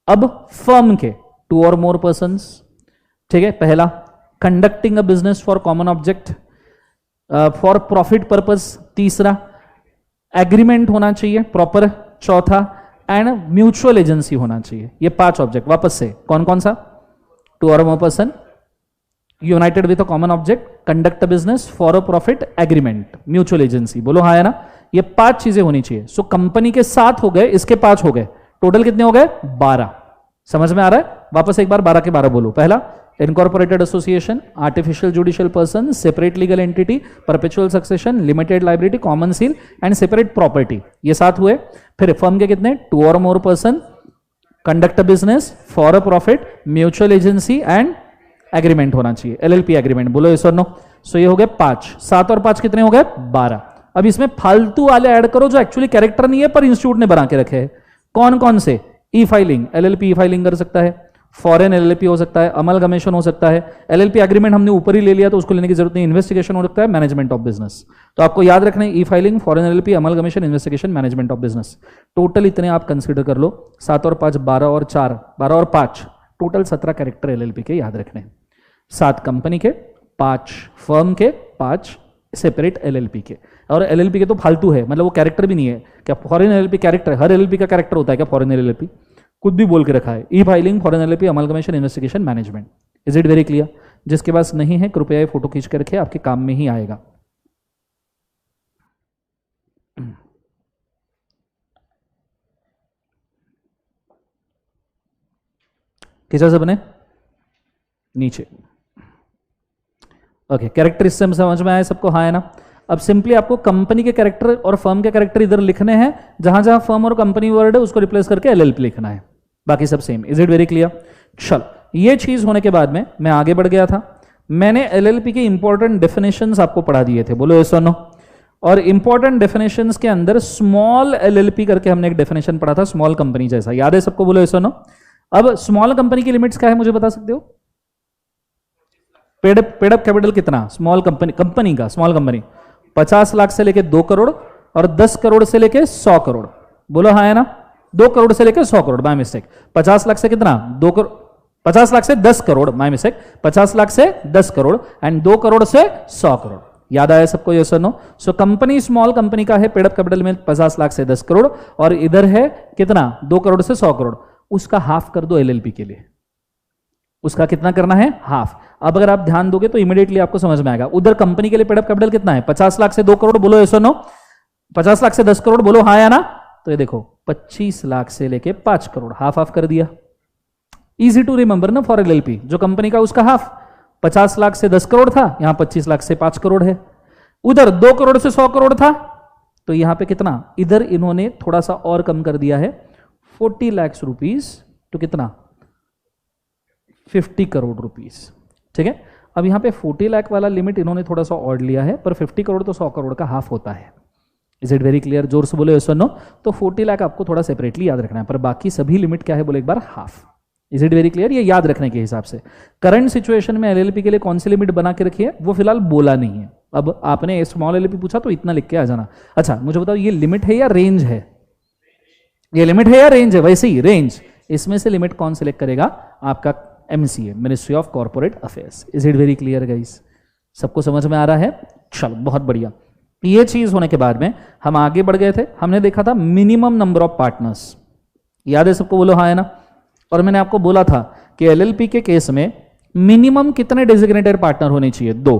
अब फर्म के 2 और मोर पर्संस, ठीक है। पहला conducting a business for common object for profit purpose, तीसरा एग्रीमेंट होना चाहिए प्रॉपर, चौथा एंड म्यूचुअल एजेंसी होना चाहिए। ये 5 ऑब्जेक्ट वापस से कौन कौन सा, 2 और more person, United with a common object, conduct a business for a profit, agreement, mutual agency, बोलो हाँ है ना। ये 5 चीजें होनी चाहिए। सो कंपनी के 7 हो गए, इसके 5 हो गए, टोटल कितने हो गए, 12। समझ में आ रहा है, वापस एक बार 12 के 12 बोलो। पहला incorporated association, artificial judicial person, separate legal entity, perpetual succession, limited liability, common seal and separate property, ये 7 हुए। फिर फर्म के कितने, 2 और more person, conduct a business for a profit, mutual agency and agreement होना चाहिए, एलएलपी एग्रीमेंट, बोलो yes और नो। सो ये हो गए 5, 7 और 5 कितने हो गए, 12। अब इसमें फालतू वाले ऐड करो जो एक्चुअली कैरेक्टर नहीं है पर इंस्टीट्यूट ने बना के रखे हैं। कौन कौन से, ई फाइलिंग, एलएलपी ई फाइलिंग कर सकता है, फॉरेन एलएलपी हो सकता है, अमलगमेशन हो सकता है, एलएलपी एग्रीमेंट हमने ऊपर ही ले लिया तो उसको लेने की जरूरत नहीं, इन्वेस्टिगेशन हो सकता है, मैनेजमेंट ऑफ बिजनेस। तो आपको याद रखना है ई filing, foreign LLP, amalgamation, investigation, management of business. Total इतने आप कंसीडर कर लो, 7 और 5 12 और 4 12 और 5 टोटल 17 कैरेक्टर एलएलपी के याद रखने। 7 कंपनी के, 5 फर्म के, 5 सेपरेट एलएलपी के। और एलएलपी के तो फालतू है, मतलब वो कैरेक्टर भी नहीं है। क्या फॉरेन एलएलपी कैरेक्टर, हर एलएलपी का कैरेक्टर होता है क्या, फॉरेन एलएलपी खुद भी बोल के रखा है, ई filing, foreign LLP, amalgamation, investigation, management. Is it very clear? जिसके पास नहीं है कृपया ये फोटो खींच के रखे, आपके काम में ही आएगा। खींचा सबने नीचे? ओके, कैरेक्टर इससे समझ में आया सबको, हाँ है ना। अब सिंपली आपको कंपनी के कैरेक्टर और फर्म के कैरेक्टर इधर लिखने हैं, जहां जहां फर्म और कंपनी वर्ड है उसको रिप्लेस करके एलएलपी लिखना है, बाकी सब same. Is it very clear? चलो, ये चीज होने के बाद में मैं आगे बढ़ गया था, मैंने एलएलपी के इंपॉर्टेंट डेफिनेशंस आपको पढ़ा दिए थे, बोलो यस और नो। और इंपॉर्टेंट डेफिनेशंस के अंदर स्मॉल एलएलपी करके हमने एक डेफिनेशन पढ़ा था, स्मॉल कंपनी जैसा, याद है सबको, बोलो यस और नो। अब स्मॉल कंपनी की लिमिट्स क्या है मुझे बता सकते हो? पेडअप कैपिटल कितना स्मॉल कंपनी का, स्मॉल कंपनी 50 लाख से लेके 2 करोड़ और 10 करोड़ से लेके 100 करोड़, बोलो हाँ है ना। 2 करोड़ से लेके 100 करोड़, बाय मिस्टेक। 50 लाख से कितना, 2 करोड़, 50 लाख से 10 करोड़, बाय मिस्टेक, 50 लाख से 10 करोड़ एंड 2 करोड़ से 100 करोड़। याद आया सबको, यस और no? So company small company का है पेडअप कैपिटल में 50 लाख से 10 करोड़ और इधर है कितना, 2 करोड़ से 100 करोड़। उसका हाफ कर दो एलएलपी के लिए, उसका कितना करना है, हाफ। अब अगर आप ध्यान दोगे तो इमीडिएटली आपको समझ में आएगा। उधर कंपनी के लिए पेडअप कैपिटल कितना है, 50 लाख से 2 करोड़, बोलो यस और नो। 50 लाख से 10 करोड़, बोलो हाँ या ना। तो ये देखो 25 लाख से लेके 5 करोड़, हाफ हाफ कर दिया। इजी टू रिमेंबर ना फॉर एलएलपी, जो कंपनी का उसका हाफ। 50 लाख से 10 करोड़ था, यहां 25 लाख से 5 करोड़ है। उधर 2 करोड़ से 100 करोड़ था, तो यहां पे कितना, इधर इन्होंने थोड़ा सा और कम कर दिया है, 40 लाख रुपीज तो कितना, 50 करोड़ रुपीज, ठीक है। अब यहां पे 40 लाख वाला लिमिट इन्होंने थोड़ा सा और लिया है, पर 50 करोड़ तो 100 करोड़ का हाफ होता है। Is it very clear? जोर से बोले यस और नो। तो 40 लाख आपको थोड़ा सेपरेटली याद रखना है, पर बाकी सभी लिमिट क्या है बोले एक बार, half. Is it very clear? ये याद रखने के हिसाब से करंट सिचुएशन में एलएलपी के लिए कौन सी लिमिट बना के रखी है वो फिलहाल बोला नहीं है। अब आपने स्मॉल एलएलपी पूछा तो इतना लिख के आ जाना। अच्छा मुझे बताओ, ये लिमिट है या रेंज है? ये लिमिट है या रेंज है? वैसे ही रेंज। इसमें से लिमिट कौन सिलेक्ट करेगा? आपका MCA, ministry of corporate affairs. Is it very clear guys? सबको समझ में आ रहा है? चलो बहुत बढ़िया। ये चीज होने के बाद में हम आगे बढ़ गए थे, हमने देखा था मिनिमम नंबर ऑफ पार्टनर्स। याद है सबको? बोलो हाँ है ना। और मैंने आपको बोला था कि एलएलपी के केस में मिनिमम कितने डेजिग्नेटेड पार्टनर होने चाहिए? 2।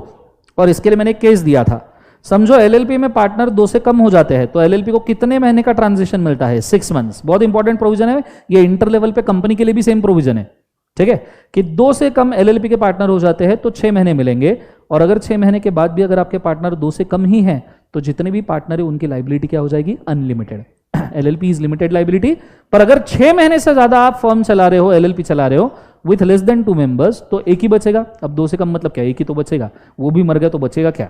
और इसके लिए मैंने एक केस दिया था। समझो एलएलपी में पार्टनर 2 से कम हो जाते हैं तो एलएलपी को कितने महीने का ट्रांजिशन मिलता है? 6 मंथ्स। बहुत इंपॉर्टेंट प्रोविजन है ये, इंटर लेवल पे कंपनी के लिए भी सेम प्रोविजन है, ठीक है, कि 2 से कम एलएलपी के पार्टनर हो जाते हैं तो 6 महीने मिलेंगे। और अगर 6 महीने के बाद भी अगर आपके पार्टनर 2 से कम ही हैं तो जितने भी पार्टनर है उनकी लाइबिलिटी क्या हो जाएगी? Unlimited. LLP is limited liability. पर अगर 6 महीने से ज्यादा आप फर्म चला रहे हो, एलएलपी चला रहे हो विथ लेस देन 2 मेंबर्स, तो एक ही बचेगा। अब 2 से कम मतलब क्या? एक ही तो बचेगा, वो भी मर गया तो बचेगा क्या?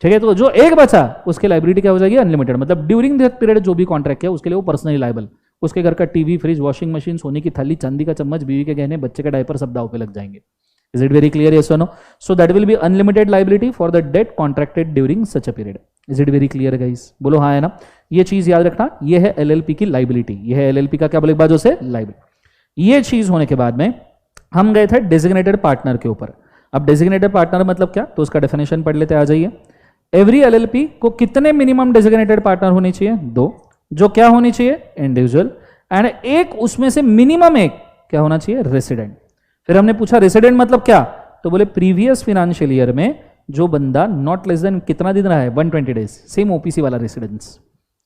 ठीक है, तो जो एक बचा उसकी लाइबिलिटी क्या हो जाएगी? अनलिमिटेड। मतलब ड्यूरिंग दैट पीरियड जो भी कॉन्ट्रैक्ट किया उसके लिए वो पर्सनली लाइबल। उसके घर का टीवी, फ्रिज, वॉशिंग मशीन, सोने की थाली, चांदी का चम्मच, बीवी के गहने, बच्चे का डायपर सब दाव पे लग जाएंगे। Is it very clear? Yes और no? So that will be unlimited liability for the debt contracted during such a period. Is it very clear guys? बोलो हाँ है ना। ये चीज याद रखना, ये है एलएलपी की लाइबिलिटी, ये है एलएलपी का क्या बोले बाजू से? लाइबिलिटी। ये चीज होने के बाद में हम गए थे डेजिग्नेटेड पार्टनर के ऊपर। अब डेजिग्नेटेड पार्टनर मतलब क्या? तो उसका डेफिनेशन पढ़ लेते, आ जाइए। एवरी एलएलपी को कितने मिनिमम डेजिग्नेटेड पार्टनर होने चाहिए? 2। जो क्या होनी चाहिए? इंडिविजुअल। एंड एक उसमें से मिनिमम एक क्या होना चाहिए? रेसिडेंट। फिर हमने पूछा रेसिडेंट मतलब क्या? तो बोले प्रीवियस फाइनेंशियल ईयर में जो बंदा नॉट लेस देन कितना दिन रहा है? 120 डेज। सेम ओपीसी वाला residence.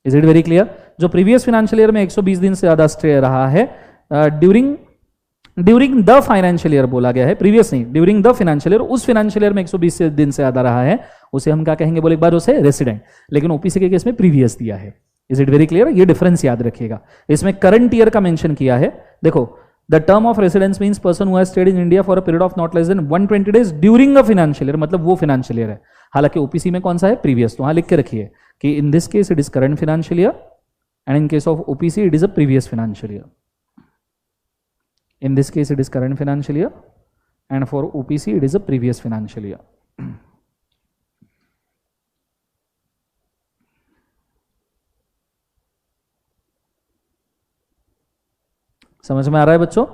Is it very clear? जो प्रीवियस फाइनेंशियल ईयर में 120 दिन से ज्यादा स्टे रहा है ड्यूरिंग द फाइनेंशियल ईयर बोला गया है, प्रीवियस नहीं, ड्यूरिंग द फाइनेंशियल ईयर, उस फाइनेंशियल ईयर में 120 दिन से ज्यादा रहा है, उसे हम क्या कहेंगे? बोले एक बार उसे रेसिडेंट। लेकिन ओपीसी के केस में प्रीवियस दिया है। Is it very clear? ये डिफरेंस याद रखिएगा। इसमें करंट ईयर का मेंशन किया है। देखो, the term of residence means person who has stayed in India for a period of not less than 120 days during a financial year, मतलब वो फाइनेंशियल ईयर है। हालांकि ओपीसी में कौन सा है? प्रीवियस। तो वहां लिख के रखिए कि in this case it is current financial year and in case of OPC it is a previous financial year. In this case it is current financial year and for OPC it is a previous financial year. समझ में आ रहा है बच्चों?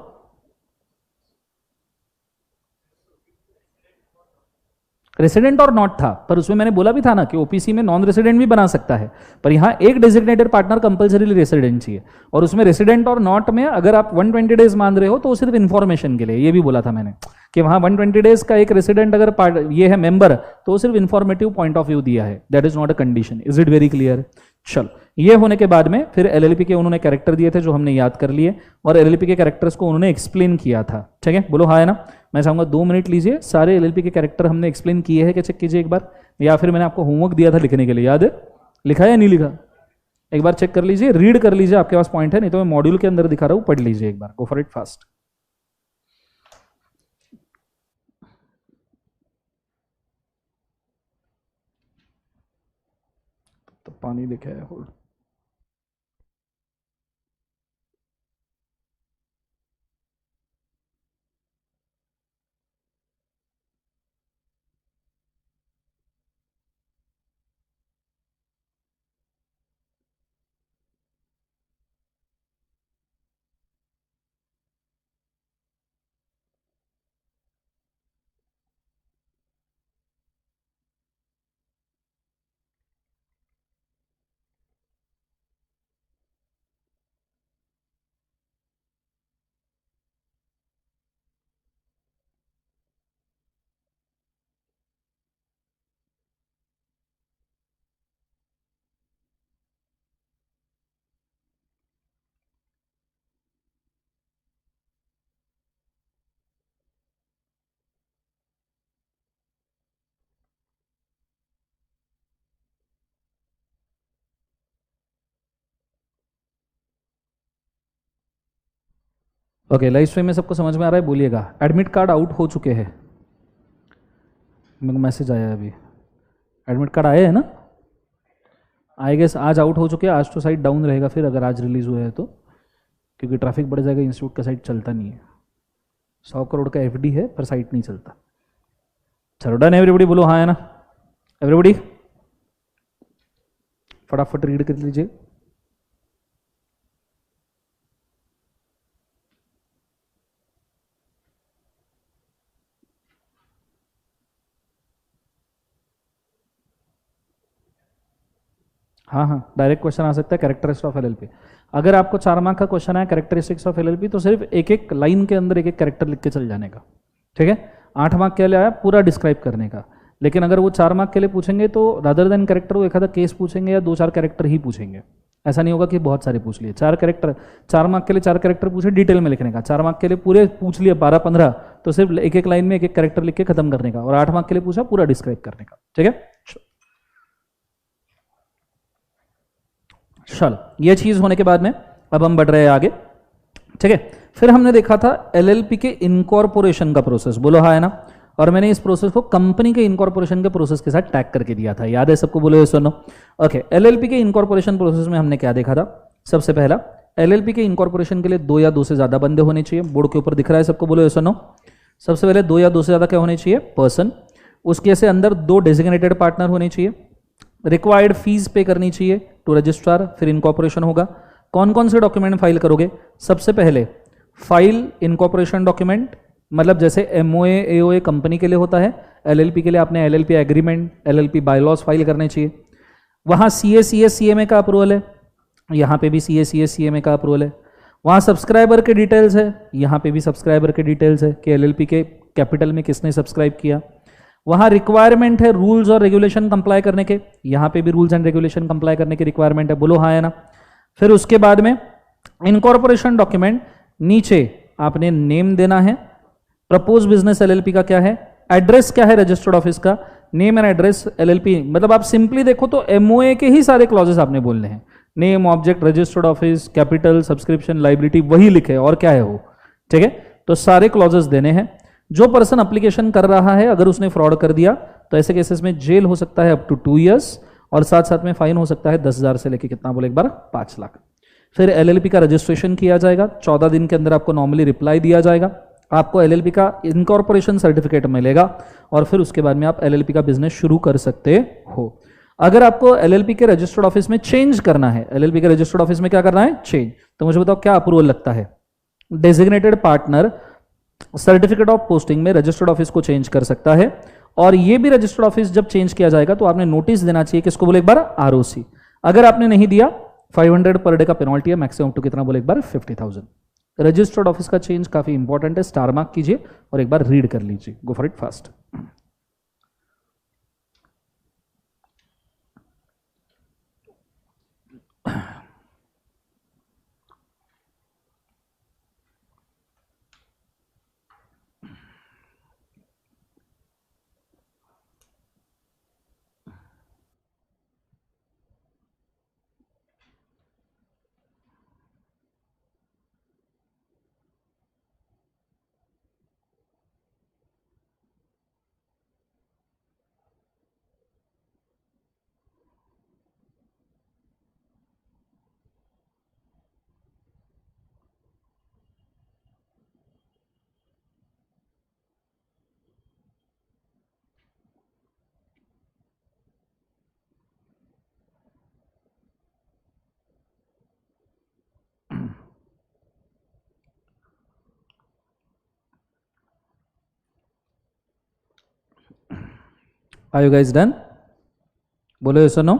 Resident और not था, पर उसमें मैंने बोला भी था ना कि ओपीसी में नॉन रेसिडेंट भी बना सकता है, पर यहां एक डेजिग्नेटेड पार्टनर कंपलसरीली रेसिडेंट चाहिए। और उसमें रेसिडेंट और नॉट में अगर आप 120 डेज मान रहे हो तो सिर्फ इंफॉर्मेशन के लिए, ये भी बोला था मैंने कि वहां 120 डेज का एक रेसिडेंट अगर ये है मेंबर तो सिर्फ इंफॉर्मेटिव पॉइंट ऑफ व्यू दिया है, that is not a condition. Is it very clear? चलो, ये होने के बाद में फिर एलएलपी के उन्होंने कैरेक्टर दिए थे जो हमने याद कर लिए, और एलएलपी के कैरेक्टर्स को उन्होंने एक्सप्लेन किया था। ठीक है, बोलो हाँ है ना। मैं चाहूंगा 2 मिनट लीजिए, सारे एलएलपी के कैरेक्टर हमने एक्सप्लेन किए हैं, क्या चेक कीजिए एक बार, या फिर मैंने आपको होमवर्क दिया था लिखने के लिए, याद है? लिखा या नहीं लिखा? एक बार चेक कर लीजिए, रीड कर लीजिए, आपके पास पॉइंट है, नहीं तो मैं मॉड्यूल के अंदर दिखा रहा हूं, पढ़ लीजिए एक बार। Go for it fast. तो पानी दिखा है, होल्ड। ओके, लाइव स्ट्रीम में सबको समझ में आ रहा है? बोलिएगा। एडमिट कार्ड आउट हो चुके हैं, मेरे को मैसेज आया है अभी। एडमिट कार्ड आए हैं ना? आई गेस आज आउट हो चुके हैं। आज तो साइट डाउन रहेगा फिर अगर आज रिलीज हुआ है तो, क्योंकि ट्रैफिक बढ़ जाएगा, इंस्टीट्यूट का साइट चलता नहीं है। 100 करोड़ का एफडी है पर साइट नहीं चलता। चलो डन एवरीबॉडी, बोलो हाँ है ना। एवरीबॉडी फटाफट रीड कर लीजिए। हाँ हाँ, डायरेक्ट क्वेश्चन आ सकता है कैरेक्टरिस्टिक्स ऑफ एलएलपी। अगर आपको 4 मार्क का क्वेश्चन है कैरेक्टरिस्टिक्स ऑफ एलएलपी, तो सिर्फ एक एक लाइन के अंदर एक एक कैरेक्टर लिख के चल जाने का, ठीक है। 8 मार्क के लिए आया पूरा डिस्क्राइब करने का, लेकिन अगर वो 4 मार्क के लिए पूछेंगे तो रादर देन कैरेक्टर वो एक आधा केस पूछेंगे या 2-4 कैरेक्टर ही पूछेंगे। ऐसा नहीं होगा कि बहुत सारे पूछ लिए। 4 कैरेक्टर, 4 मार्क के लिए 4 कैरेक्टर पूछे डिटेल में लिखने का, 4 मार्क के लिए पूरे पूछ लिए 12-15, तो सिर्फ एक एक लाइन में एक एक कैरेक्टर लिख के खत्म करने का, और 8 मार्क के लिए पूछा पूरा डिस्क्राइब करने का, ठीक है। चलो, ये चीज होने के बाद में अब हम बढ़ रहे हैं आगे, ठीक है। फिर हमने देखा था एलएलपी के इनकॉर्पोरेशन का प्रोसेस, बोलो हाँ है ना। और मैंने इस प्रोसेस को कंपनी के इनकॉर्पोरेशन के प्रोसेस के साथ टैग करके दिया था, याद है सबको, बोलो सुनो। ओके, एलएलपी के इनकॉर्पोरेशन प्रोसेस में हमने क्या देखा था। सबसे पहला, एलएलपी के इनकॉर्पोरेशन के लिए 2 या 2 से ज्यादा बंदे होने चाहिए। बोर्ड के ऊपर दिख रहा है सबको, बोलो सुनो। सबसे पहले 2 या 2 से ज्यादा क्या होने चाहिए, पर्सन। उसके से अंदर 2 डेजिग्नेटेड पार्टनर होने चाहिए। रिक्वायर्ड फीस पे करनी चाहिए टू रजिस्ट्रार, फिर इनकॉर्पोरेशन होगा। कौन कौन से डॉक्यूमेंट फाइल करोगे, सबसे पहले फाइल इनकॉर्पोरेशन डॉक्यूमेंट, मतलब जैसे एमओए एओए कंपनी के लिए होता है, एलएलपी के लिए आपने LLP agreement, LLP bylaws file करने चाहिए। वहाँ सीएसीएस सीएमए का अप्रूवल है, यहाँ पे भी सीएसीएस सीएमए का अप्रूवल है। वहाँ सब्सक्राइबर के डिटेल्स है, यहाँ पे भी सब्सक्राइबर के डिटेल्स है कि एलएलपी के कैपिटल में किसने सब्सक्राइब किया। वहाँ रिक्वायरमेंट है रूल्स और रेगुलेशन कंप्लाई करने के, यहाँ पे भी रूल्स एंड रेगुलेशन कंप्लाई करने की रिक्वायरमेंट है, बोलो हाँ है ना। फिर उसके बाद में इनकॉर्पोरेशन डॉक्यूमेंट, नीचे आपने नेम देना है, प्रपोज बिजनेस एलएलपी का क्या है, एड्रेस क्या है रजिस्टर्ड ऑफिस का, नेम एंड एड्रेस एलएलपी, मतलब आप सिंपली देखो तो एमओए के ही सारे क्लॉजेस आपने बोलने हैं, name, object, registered office, capital, subscription, liability, वही लिखे और क्या है वो, ठीक है। तो सारे क्लॉजेस देने हैं। जो पर्सन एप्लीकेशन कर रहा है अगर उसने फ्रॉड कर दिया तो ऐसे केसेस में जेल हो सकता है अप टू 2 इयर्स, और साथ साथ में फाइन हो सकता है 10,000 से लेके कितना बोले एक बार, 5 लाख। फिर एलएलपी का रजिस्ट्रेशन किया जाएगा, 14 दिन के अंदर आपको नॉर्मली रिप्लाई दिया जाएगा, आपको एलएलपी का इनकॉर्पोरेशन सर्टिफिकेट मिलेगा, और फिर उसके बाद में आप एलएलपी का बिजनेस शुरू कर सकते हो। अगर आपको एलएलपी के रजिस्टर्ड ऑफिस में चेंज करना है, एलएलपी के रजिस्टर्ड ऑफिस में क्या करना है, चेंज, तो मुझे बताओ क्या अप्रूवल लगता है। Designated partner certificate of posting में रजिस्टर्ड ऑफिस को चेंज कर सकता है, और ये भी रजिस्टर्ड ऑफिस जब चेंज किया जाएगा तो आपने नोटिस देना चाहिए, किसको बोले एक बार, आरओसी। अगर आपने नहीं दिया 500 पर डे का पेनल्टी है, मैक्सिमम टू कितना बोले एक बार, 50,000। रजिस्टर्ड ऑफिस का चेंज काफी इंपॉर्टेंट है, स्टार मार्क कीजिए और एक बार रीड कर लीजिए, go for it fast. Are you guys done, बोलो यस और नो।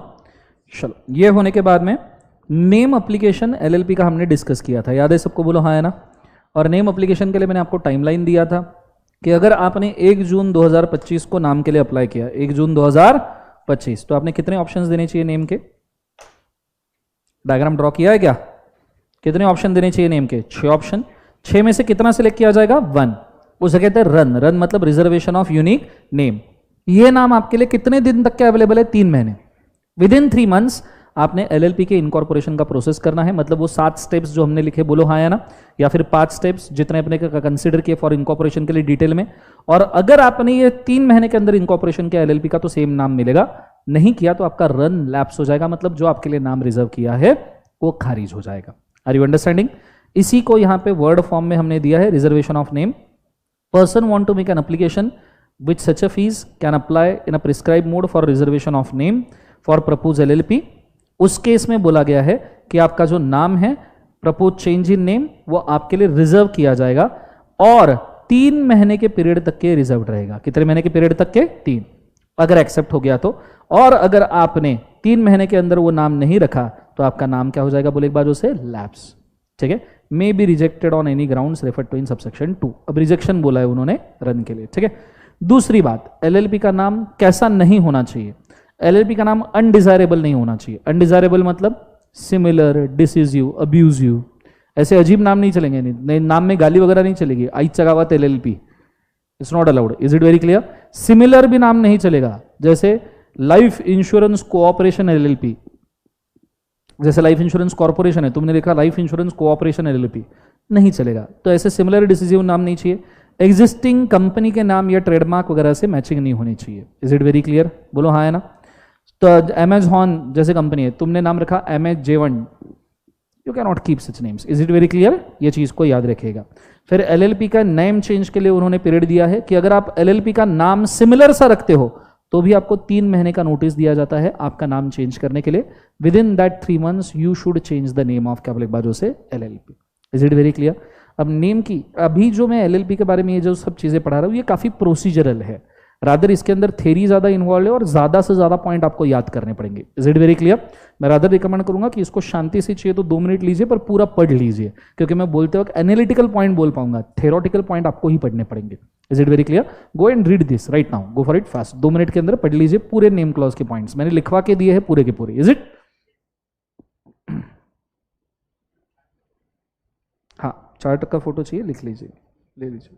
चलो, ये होने के बाद में नेम एप्लीकेशन एलएलपी का हमने डिस्कस किया था, याद है सबको, बोलो हाँ है ना। और नेम एप्लीकेशन के लिए मैंने आपको टाइमलाइन दिया था कि अगर आपने 1 जून 2025 को नाम के लिए अप्लाई किया, 1 जून 2025, तो आपने कितने ऑप्शंस देने चाहिए नेम के, डायग्राम ड्रॉ किया है क्या, कितने ऑप्शन देने चाहिए नेम के, 6 ऑप्शन। 6 में से कितना सिलेक्ट किया जाएगा, 1, उसे कहते हैं रन। रन मतलब रिजर्वेशन ऑफ यूनिक नेम। ये नाम आपके लिए कितने दिन तक के अवेलेबल है, 3 महीने। विद इन 3 मंथ्स आपने एलएलपी के इनकॉर्पोरेशन का प्रोसेस करना है, मतलब वो 7 स्टेप्स जो हमने लिखे, बोलो हाँ या ना, या फिर 5 स्टेप्स जितने अपने कंसिडर किए फॉर इनकॉर्पोरेशन के लिए डिटेल में। और अगर आपने ये 3 महीने के अंदर इनकॉर्पोरेशन किया एलएलपी का तो सेम नाम मिलेगा, नहीं किया तो आपका रन लैप्स हो जाएगा, मतलब जो आपके लिए नाम रिजर्व किया है वो खारिज हो जाएगा। Are you understanding. इसी को यहां पे वर्ड फॉर्म में हमने दिया है, reservation of name. Person want to make an application which such a fees can apply in a prescribe mode for reservation of name for propose LLP. उस केस में बोला गया है कि आपका जो नाम है प्रपोज चेंज इन नेम वो आपके लिए रिजर्व किया जाएगा, और 3 महीने के पीरियड तक के रिजर्व रहेगा। कितने महीने के पीरियड तक के, 3, अगर एक्सेप्ट हो गया तो। और अगर आपने 3 महीने के अंदर वो नाम नहीं रखा तो आपका नाम क्या हो जाएगा, बोले एक बार उसे लैप्स, ठीक है। May be rejected on any grounds refer to in subsection 2। अब रिजेक्शन बोला है उन्होंने रन के लिए, ठीक है। दूसरी बात, एलएलपी का नाम कैसा नहीं होना चाहिए, एलएलपी का नाम अनडिजायरेबल नहीं होना चाहिए। अनडिजायरेबल मतलब सिमिलर, डिसिजिव, अब्यूजिव, ऐसे अजीब नाम नहीं चलेंगे, नहीं नाम में गाली वगैरह नहीं चलेगी, आईच्या गावात LLP, it's not allowed. Is it very clear? Similar भी नाम नहीं चलेगा, जैसे लाइफ इंश्योरेंस कोऑपरेशन एलएलपी, जैसे लाइफ इंश्योरेंस कॉर्पोरेशन है, तुमने लिखा लाइफ इंश्योरेंस कोऑपरेशन एलएलपी, नहीं चलेगा। तो ऐसे सिमिलर डिसिजिव नाम नहीं चाहिए। एग्जिस्टिंग कंपनी के नाम या ट्रेडमार्क वगैरह से मैचिंग नहीं होनी चाहिए। Is it very clear? बोलो हाँ है ना। तो अमेजॉन जैसे कंपनी है, तुमने नाम रखा अमेजेवन, you can not keep such names. Is it very clear? ये चीज को याद रखेगा। फिर एलएलपी का नेम चेंज के लिए उन्होंने पीरियड दिया है कि अगर आप एलएलपी का नाम सिमिलर सा रखते हो तो भी आपको 3 महीने का नोटिस दिया जाता है आपका नाम चेंज करने के लिए। With in that 3 months you should change the name of क्या बोले बाजू से LLP. Is it very clear? अब नेम की, अभी जो मैं एलएलपी के बारे में ये जो सब चीजें पढ़ा रहा हूँ ये काफी प्रोसीजरल है, रादर इसके अंदर थेरी ज्यादा इन्वॉल्व है और ज्यादा से ज्यादा पॉइंट आपको याद करने पड़ेंगे। Is it very clear? मैं रादर रिकमेंड करूंगा कि इसको शांति से चाहिए तो 2 मिनट लीजिए पर पूरा पढ़ लीजिए, क्योंकि मैं बोलते वक्त एनालिटिकल पॉइंट बोल पाऊंगा, थेरोटिकल पॉइंट आपको ही पढ़ने पड़ेंगे। Is it very clear? Go and read this right now, go for it fast. 2 minute के अंदर पढ़ लीजिए पूरे नेम क्लॉज के पॉइंट्स, मैंने लिखवा के दिए हैं पूरे के पूरे। Is it? हाँ, चार्ट का फोटो चाहिए, लिख लीजिए, ले लीजिए।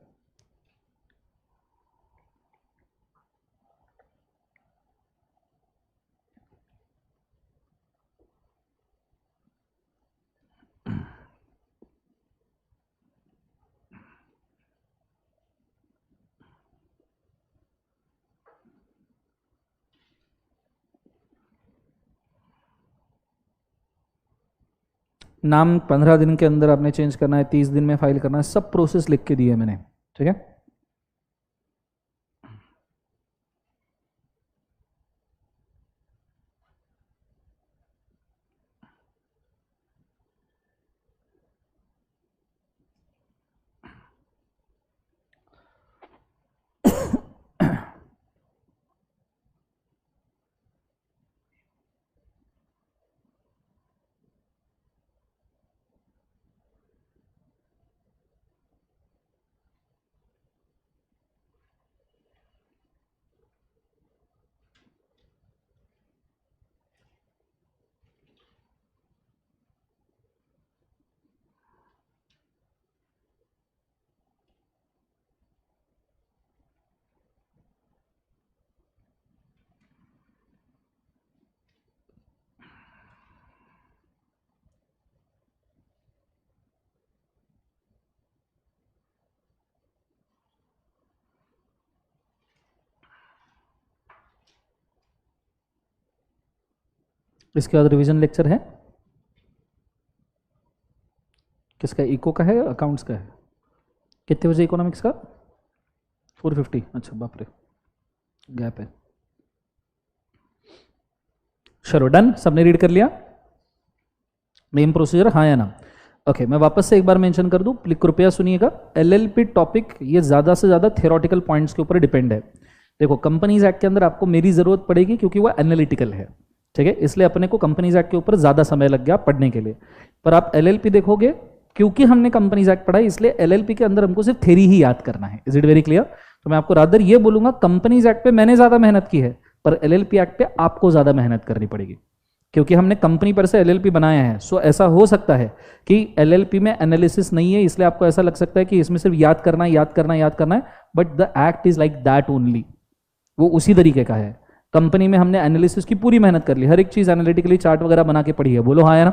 नाम 15 दिन के अंदर आपने चेंज करना है, 30 दिन में फाइल करना है, सब प्रोसेस लिख के दिए है मैंने, ठीक है। इसके बाद रिवीजन लेक्चर है, किसका? इको का है, अकाउंट्स का है? कितने बजे इकोनॉमिक्स का? 4:50। अच्छा बाप रे, गैप है। चलो डन, सबने रीड कर लिया मेन प्रोसीजर, हाँ या ना? ओके, मैं वापस से एक बार मेंशन कर दूं, कृपया सुनिएगा। एलएलपी टॉपिक ये ज़्यादा से ज़्यादा थ्योरेटिकल पॉइंट्स के ऊपर डिपेंड है। देखो, कंपनीज एक्ट के अंदर आपको मेरी ज़रूरत पड़ेगी क्योंकि वो एनालिटिकल है, ठीक है, इसलिए अपने को कंपनीज एक्ट के ऊपर ज़्यादा समय लग गया पढ़ने के लिए। पर आप एलएलपी देखोगे, क्योंकि हमने कंपनीज एक्ट पढ़ा है इसलिए एलएलपी के अंदर हमको सिर्फ थ्योरी ही याद करना है। Is it very clear? तो मैं आपको रादर ये बोलूंगा, कंपनीज एक्ट पे मैंने ज़्यादा मेहनत की है पर एलएलपी एक्ट पे आपको ज़्यादा मेहनत करनी पड़ेगी, क्योंकि हमने कंपनी पर से एलएलपी बनाया है। सो ऐसा हो सकता है कि एलएलपी में एनालिसिस नहीं है, इसलिए आपको ऐसा लग सकता है कि इसमें सिर्फ याद करना है, याद करना है, याद करना है, but the act is like that only, वो उसी तरीके का है। कंपनी में हमने एनालिसिस की पूरी मेहनत कर ली, हर एक चीज एनालिटिकली चार्ट वगैरह बना के पढ़ी है, बोलो हाँ है ना।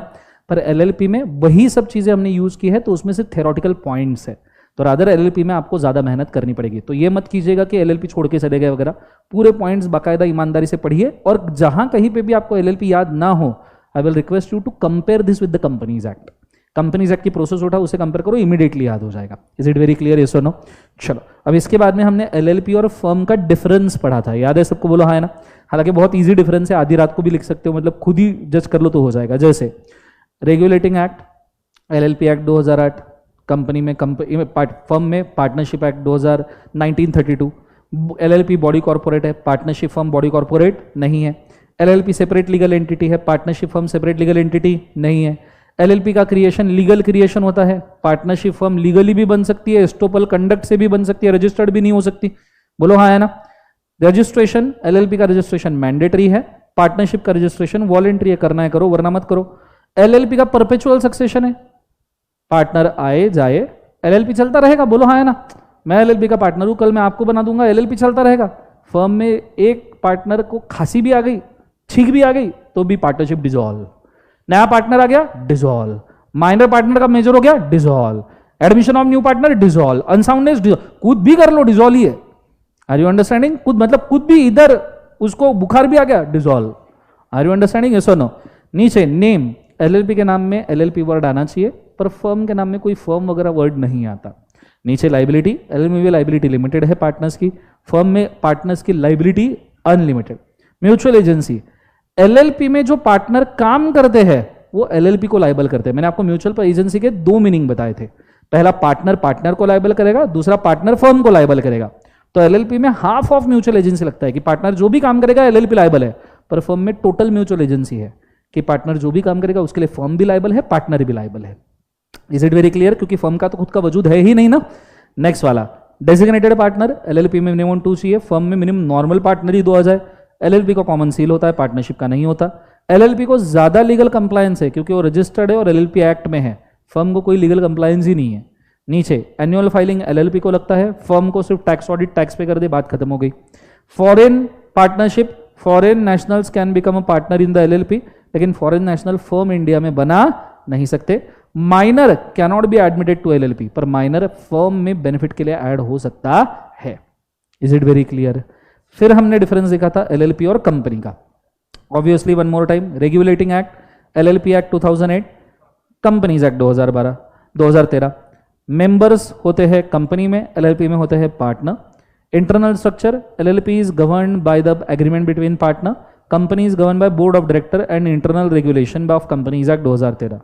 पर एलएलपी में वही सब चीजें हमने यूज की है, तो उसमें से थ्योरेटिकल पॉइंट्स है, तो रादर एलएलपी में आपको ज्यादा मेहनत करनी पड़ेगी। तो ये मत कीजिएगा कि एलएलपी छोड़ के चले गए वगैरह, पूरे पॉइंट्स बाकायदा ईमानदारी से पढ़िए। और जहां कहीं पे भी आपको एलएलपी याद ना हो, I will request you to compare this with the companies act. Companies act की प्रोसेस उठा, उसे कंपेयर करो, इमीडिएटली याद हो जाएगा। Is it very clear? Yes और नो? चलो, अब इसके बाद में हमने एलएलपी और फर्म का डिफरेंस पढ़ा था, याद है सबको? बोलो हाँ है ना। हालांकि बहुत ईजी डिफरेंस है, आधी रात को भी लिख सकते हो, मतलब खुद ही जज कर लो तो हो जाएगा। जैसे regulating act, LLP act 2008, company में फर्म में partnership act 1932, LLP body corporate है, पार्टनरशिप फर्म बॉडी कॉर्पोरेट नहीं है। एलएलपी सेपरेट लीगल एंटिटी है, partnership firm separate legal entity नहीं है। एलएलपी का क्रिएशन लीगल क्रिएशन होता है, पार्टनरशिप फर्म लीगली भी बन सकती है, एस्टोपल कंडक्ट से भी बन सकती है, रजिस्टर्ड भी नहीं हो सकती। बोलो हाँ है ना। रजिस्ट्रेशन, एलएलपी का रजिस्ट्रेशन मैंडेटरी है, पार्टनरशिप का रजिस्ट्रेशन वॉलेंट्री है, करना है करो वरना मत करो। एलएलपी का परपेचुअल सक्सेशन है, पार्टनर आए जाए एलएलपी चलता रहेगा। बोलो हाँ है ना। मैं एलएलपी का पार्टनर हूं, कल मैं आपको बना दूंगा, एलएलपी चलता रहेगा। फर्म में एक पार्टनर को खांसी भी आ गई, छींक भी आ गई, तो भी पार्टनरशिप डिसॉल्व। नया पार्टनर आ गया, डिसॉल्व। माइनर पार्टनर का मेजर हो गया, dissolve. Admission of new partner, dissolve. Unsoundness, कुछ भी कर लो, डिसॉल्व ही है। Are you understanding? कुछ मतलब कुछ भी, इधर उसको बुखार भी आ गया, dissolve. Are you understanding? Yes और नो। नीचे नेम, एलएलपी के नाम में एलएलपी वर्ड आना चाहिए, पर फर्म के नाम में कोई फर्म वगैरह वर्ड नहीं आता। नीचे लाइबिलिटी, एलएलपी में लाइबिलिटी लिमिटेड है पार्टनर्स की, फर्म में पार्टनर्स की liability unlimited. Mutual agency, LLP में जो पार्टनर काम करते हैं वो एलएलपी को लाइबल करते हैं। मैंने आपको म्यूचुअल एजेंसी के दो मीनिंग बताए थे, पहला पार्टनर पार्टनर को लाइबल करेगा, दूसरा पार्टनर फर्म को लाइबल करेगा। तो एलएलपी में हाफ ऑफ म्यूचुअल एजेंसी लगता है कि पार्टनर जो भी काम करेगा एलएलपी लाइबल है, पर फर्म में टोटल म्यूचुअल एजेंसी है कि पार्टनर जो भी काम करेगा उसके लिए फर्म भी लाइबल है, पार्टनर भी लाइबल है। Is it very clear? क्योंकि फर्म का तो खुद का वजूद है ही नहीं ना। नेक्स्ट वाला डेजिग्नेटेड पार्टनर, एलएलपी में मिनिमम 2 चाहिए, फर्म में मिनिमम नॉर्मल पार्टनर ही 2 आ जाए। एलएलपी का कॉमन सील होता है, पार्टनरशिप का नहीं होता। एलएलपी को ज्यादा लीगल कंप्लायंस है क्योंकि वो रजिस्टर्ड है और एलएलपी एक्ट में है, फर्म को कोई लीगल कंप्लायंस ही नहीं है। नीचे एनुअल फाइलिंग एलएलपी को लगता है, फर्म को सिर्फ टैक्स ऑडिट टैक्स पे कर दे, बात खत्म हो गई। Foreign partnership, foreign nationals can become a partner in the LLP, लेकिन फॉरेन नेशनल फर्म इंडिया में बना नहीं सकते। Minor cannot be admitted to LLP, पर माइनर फर्म में बेनिफिट के लिए ऐड हो सकता है। Is it very clear? फिर हमने डिफरेंस देखा था एलएलपी और कंपनी का। Obviously one more time, regulating act, LLP act 2008, companies act 2013। Members होते हैं कंपनी में, एलएलपी में होते हैं partner. Internal structure, LLP is governed by the agreement between partner, company is govern by board of director and internal regulation of companies act 2013।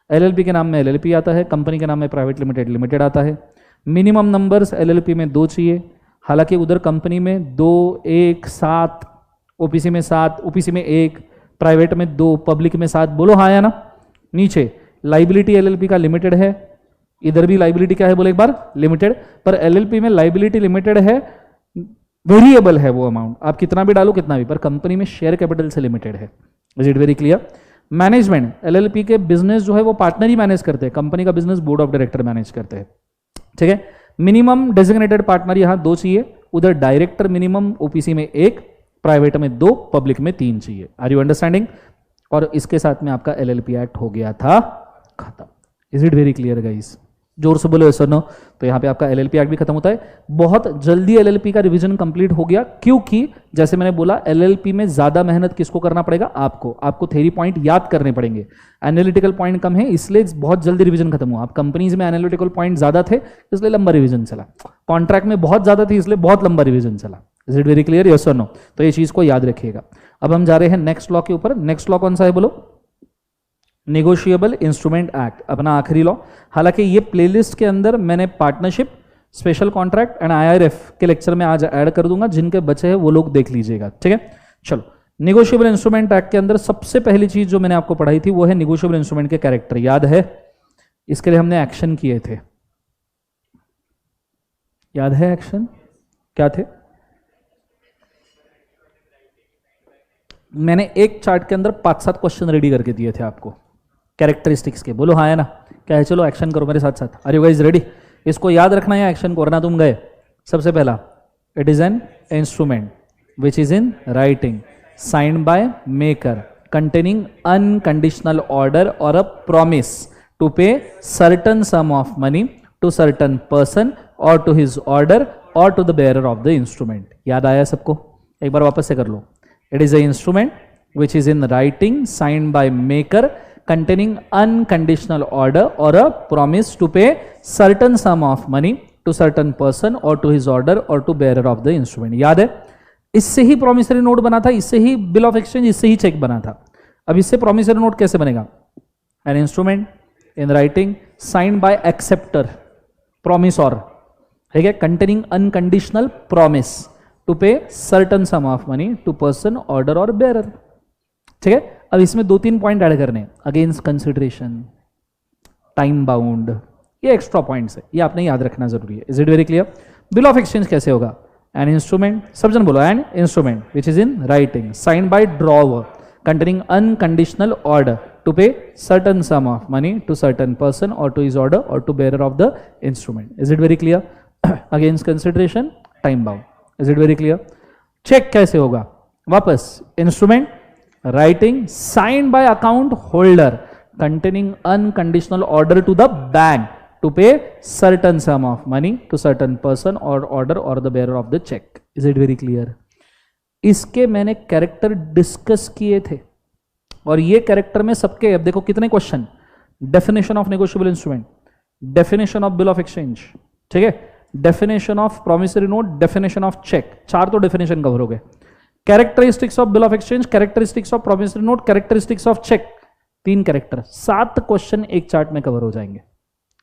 LLP के नाम में LLP आता है, कंपनी के नाम में प्राइवेट लिमिटेड आता है। मिनिमम नंबर्स एलएलपी में 2 चाहिए, हालांकि उधर कंपनी में 2, 1, 7, ओपीसी में 7, ओपीसी में 1, प्राइवेट में 2, पब्लिक में 7। बोलो हाँ या ना। नीचे लाइबिलिटी एलएलपी का लिमिटेड है, इधर भी लाइबिलिटी क्या है बोले एक बार, लिमिटेड। पर एलएलपी में लाइबिलिटी लिमिटेड है, वेरिएबल है वो अमाउंट, आप कितना भी डालो कितना भी, पर कंपनी में शेयर कैपिटल से लिमिटेड है। Is it very clear? Management, LLP के बिजनेस जो है वो पार्टनर ही मैनेज करते हैं, कंपनी का business board of director manage करते हैं। ठीक है। मिनिमम डेजिग्नेटेड पार्टनर यहां 2 चाहिए, उधर डायरेक्टर मिनिमम ओपीसी में 1, प्राइवेट में 2, पब्लिक में 3 चाहिए। Are you understanding? और इसके साथ में आपका एलएलपी एक्ट हो गया था खत्म। Is it very clear guys? जोर से बोलो सर नो। तो यहाँ पे आपका एलएलपी एक्ट भी खत्म होता है। बहुत जल्दी एलएलपी का रिवीजन कंप्लीट हो गया, क्योंकि जैसे मैंने बोला एलएलपी में ज्यादा मेहनत किसको करना पड़ेगा? आपको थ्योरी पॉइंट याद करने पड़ेंगे, एनालिटिकल पॉइंट कम है, इसलिए बहुत जल्दी रिवीजन खत्म हुआ। अब कंपनीज में एनालिटिकल पॉइंट ज्यादा थे इसलिए लंबा रिवीजन चला, कॉन्ट्रैक्ट में बहुत ज्यादा थी इसलिए बहुत लंबा रिवीजन चला। Is it very clear? Yes और नो? तो ये चीज को याद रखिएगा। अब हम जा रहे हैं नेक्स्ट लॉ के ऊपर। नेक्स्ट लॉ कौन सा है बोलो? नेगोशिएबल इंस्ट्रूमेंट एक्ट, अपना आखिरी लॉ। हालांकि ये प्लेलिस्ट के अंदर मैंने partnership, special contract and IRF के लेक्चर में आज ऐड कर दूंगा, जिनके बचे हैं वो लोग देख लीजिएगा। ठीक है, चलो। नेगोशिएबल इंस्ट्रूमेंट एक्ट के अंदर सबसे पहली चीज जो मैंने आपको पढ़ाई थी वो है नेगोशिएबल इंस्ट्रूमेंट के कैरेक्टर। याद है? इसके लिए हमने एक्शन किए थे, याद है एक्शन क्या थे? मैंने एक चार्ट के अंदर 5-7 क्वेश्चन रेडी करके दिए थे आपको कैरेक्टरिस्टिक्स के। बोलो हाँ है ना? क्या है? चलो एक्शन करो मेरे साथ साथ। Are you guys ready? इसको याद रखना है, एक्शन को करना तुम गए। सबसे पहला, it is an instrument which is in writing, signed by maker, containing unconditional order or a promise to pay certain sum of money to certain person or to his order or to the bearer of the instrument. याद आया सबको? एक बार वापस से कर लो। It is a instrument which is in writing signed by maker containing unconditional order or a promise to pay certain sum of money to certain person or to his order or to bearer of the instrument. याद है? इससे ही promissory note बना था, इससे ही bill of exchange, इससे ही check बना था। अब इससे प्रॉमिसरी नोट कैसे बनेगा? An instrument in writing signed by acceptor, promise और, ठीक है, containing unconditional promise to pay certain sum of money to person, order और बेरर। ठीक है, अब इसमें 2-3 पॉइंट ऐड करने हैं, अगेंस्ट कंसिडरेशन, टाइम बाउंड, ये एक्स्ट्रा पॉइंट्स है, ये आपने याद रखना जरूरी है। Is it very clear? Bill of exchange कैसे होगा? एन इंस्ट्रूमेंट, सब जन बोलो, an instrument which is in writing signed bye drawer containing unconditional order to pay certain sum of money to certain person or to his order or to bearer of the instrument. Is it very clear? Against consideration, time bound. Is it very clear? Check कैसे होगा? वापस instrument, writing signed by account holder containing unconditional order to the bank to pay certain sum of money to certain person or order or the bearer of the check. Is it very clear? इसके मैंने character discuss किए थे और ये character में सबके, अब देखो कितने question, definition of negotiable instrument, definition of bill of exchange, ठीक है, definition of promissory note, definition of cheque, 4 तो डेफिनेशन कवर हो गए, characteristics of bill of exchange, characteristics of promissory note, characteristics of cheque, 3 character, 7 question एक chart में cover हो जाएंगे।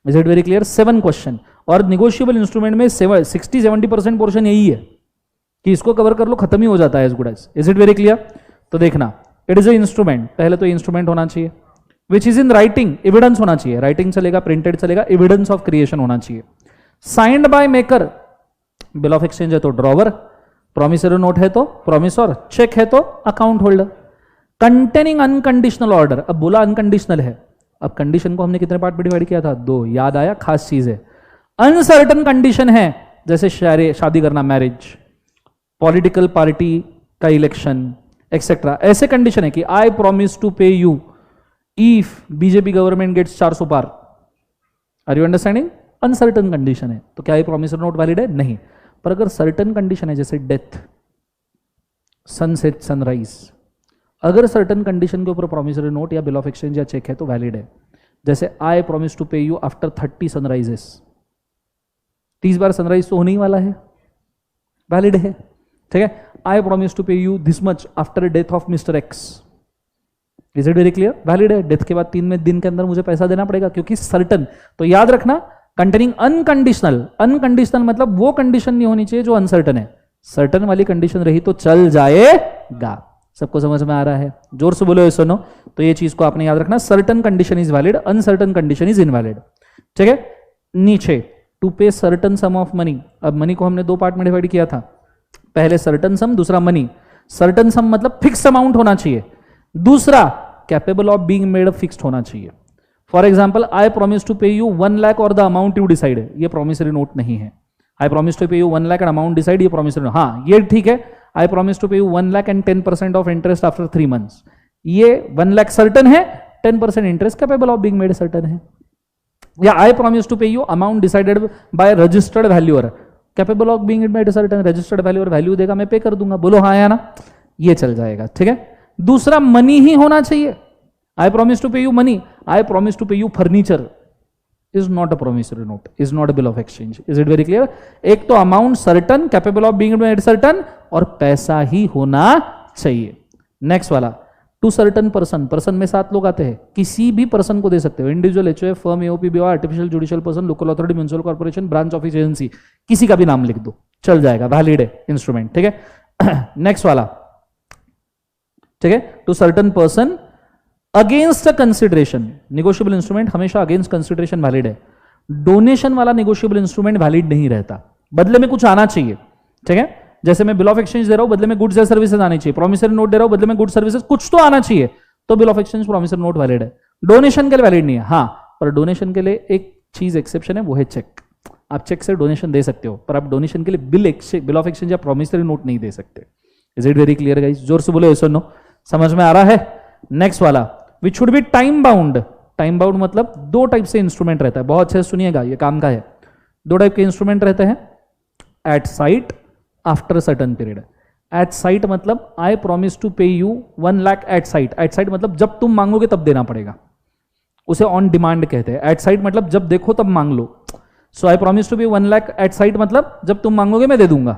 Is it very clear? 7 question, और निगोशिएबल इंस्ट्रूमेंट में 60-70% portion यही है कि इसको कवर कर लो, खत्म ही हो जाता है as good as. Is it very clear? तो देखना, इट इज ए इंस्ट्रूमेंट, पहले तो इंस्ट्रूमेंट होना चाहिए, which is in writing, evidence होना चाहिए, राइटिंग चलेगा, प्रिंटेड चलेगा, एविडेंस ऑफ क्रिएशन होना चाहिए, signed by maker, bill of exchange है तो ड्रॉवर, प्रॉमिसरी नोट है तो प्रॉमिसर, चेक है तो account holder, containing unconditional order, अब बोला अनकंडीशनल है, अब कंडीशन को हमने कितने पार्ट में डिवाइड किया था? 2, याद आया, खास चीज है, अनसर्टन कंडीशन है, जैसे शादी करना, मैरिज, पॉलिटिकल पार्टी का इलेक्शन एक्सेट्रा, ऐसे कंडीशन है कि I promise to pay you if BJP government gets 400 पार। Are you understanding? Uncertain condition है तो क्या ये प्रॉमिसरी नोट वैलिड है? नहीं। पर अगर सर्टन कंडीशन है, जैसे डेथ, सनसेट, सनराइज, अगर सर्टन कंडीशन के ऊपर प्रॉमिसरी नोट या बिल ऑफ एक्सचेंज या चेक है तो वैलिड है। जैसे आई promise to pay you after 30 sunrises, 30 bar sunrise तो होने ही वाला है, वैलिड है, ठीक है। I promise to pay you this much after death of mister x, is it very clear? Valid है। डेथ के बाद 3 दिन के अंदर मुझे पैसा देना पड़ेगा क्योंकि सर्टन, तो याद रखना कंटेनिंग अनकंडीशनल, अनकंडीशनल मतलब वो कंडीशन नहीं होनी चाहिए जो अनसर्टन है, सर्टन वाली कंडीशन रही तो चल जाएगा। सबको समझ में आ रहा है? जोर से बोलो सुनो। तो ये चीज को आपने याद रखना, certain condition is valid, uncertain condition is invalid, ठीक है। नीचे to pay certain sum of money, अब मनी को हमने 2 पार्ट में डिवाइड किया था, पहले सर्टन सम, दूसरा मनी। सर्टन सम मतलब फिक्स अमाउंट होना चाहिए, दूसरा capable of being made fixed होना चाहिए। For example I promise to pay you 1 lakh और द अमाउंट यू डिसाइड, ये प्रॉमिसरी नोट नहीं है। I promise to pay you 1 lakh and amount decide, ये प्रॉमिसरी नोट, हाँ ये ठीक है। I promise to pay you 1 lakh and 10% of interest after 3 months, ये 1 लाख सर्टन है, 10% interest capable of being made certain है। या आई promise to pay you amount decided by registered valuer, capable of being made certain, registered valuer value देगा, मैं पे कर दूंगा, बोलो हाँ या ना, ये चल जाएगा, ठीक है। दूसरा मनी ही होना चाहिए, I promise to pay you money, I promise to pay you furniture is not a promissory note, is not a bill of exchange. Is it very clear? एक तो amount certain, capable of being made certain, और पैसा ही होना चाहिए। Next वाला, to certain person, person में 7 लोग आते हैं, किसी भी पर्सन को दे सकते हो, individual, HOF, firm, AOP, BO, artificial judicial person, local authority, municipal corporation, branch office, agency, किसी का भी नाम लिख दो, चल जाएगा, वैलिड है इंस्ट्रूमेंट, ठीक है। नेक्स्ट वाला, ठीक है, to certain person against consideration, negotiable instrument हमेशा अगेंस्ट कंसिडरेशन वैलिड है। डोनेशन वाला निगोशिएबल इंस्ट्रूमेंट वैलिड नहीं रहता, बदले में कुछ आना चाहिए, ठीक है। जैसे मैं बिल ऑफ एक्सचेंज दे रहा हूं, बदले में गुड्स या सर्विसेज आनी चाहिए, प्रॉमिसरी नोट दे रहा हूं, बदले में गुड्स सर्विसेज, कुछ तो आना चाहिए, तो bill of exchange promissory note valid है। डोनेशन के लिए वैलिड नहीं है, हाँ, पर डोनेशन के लिए एक चीज एक्सेप्शन है, वो है चेक। आप चेक से डोनेशन दे सकते हो, पर आप डोनेशन के लिए बिल ऑफ एक्सचेंज या प्रॉमिसरी नोट नहीं दे सकते। Is it very clear guys? जोर से बोलो सुनो, समझ में आ रहा है? नेक्स्ट वाला, which should be time bound. Time bound मतलब 2 टाइप से इंस्ट्रूमेंट रहता है, बहुत अच्छे से सुनिएगा, ये काम का है। 2 टाइप के इंस्ट्रूमेंट रहते हैं, at sight, after certain period. At sight मतलब I promise to pay you 1 lakh at sight, at sight मतलब जब तुम मांगोगे तब देना पड़ेगा, उसे ऑन डिमांड कहते हैं। एट साइट मतलब जब देखो तब मांग लो। सो आई प्रॉमिस टू पे 1 लाख एट साइट मतलब जब तुम मांगोगे मैं दे दूंगा,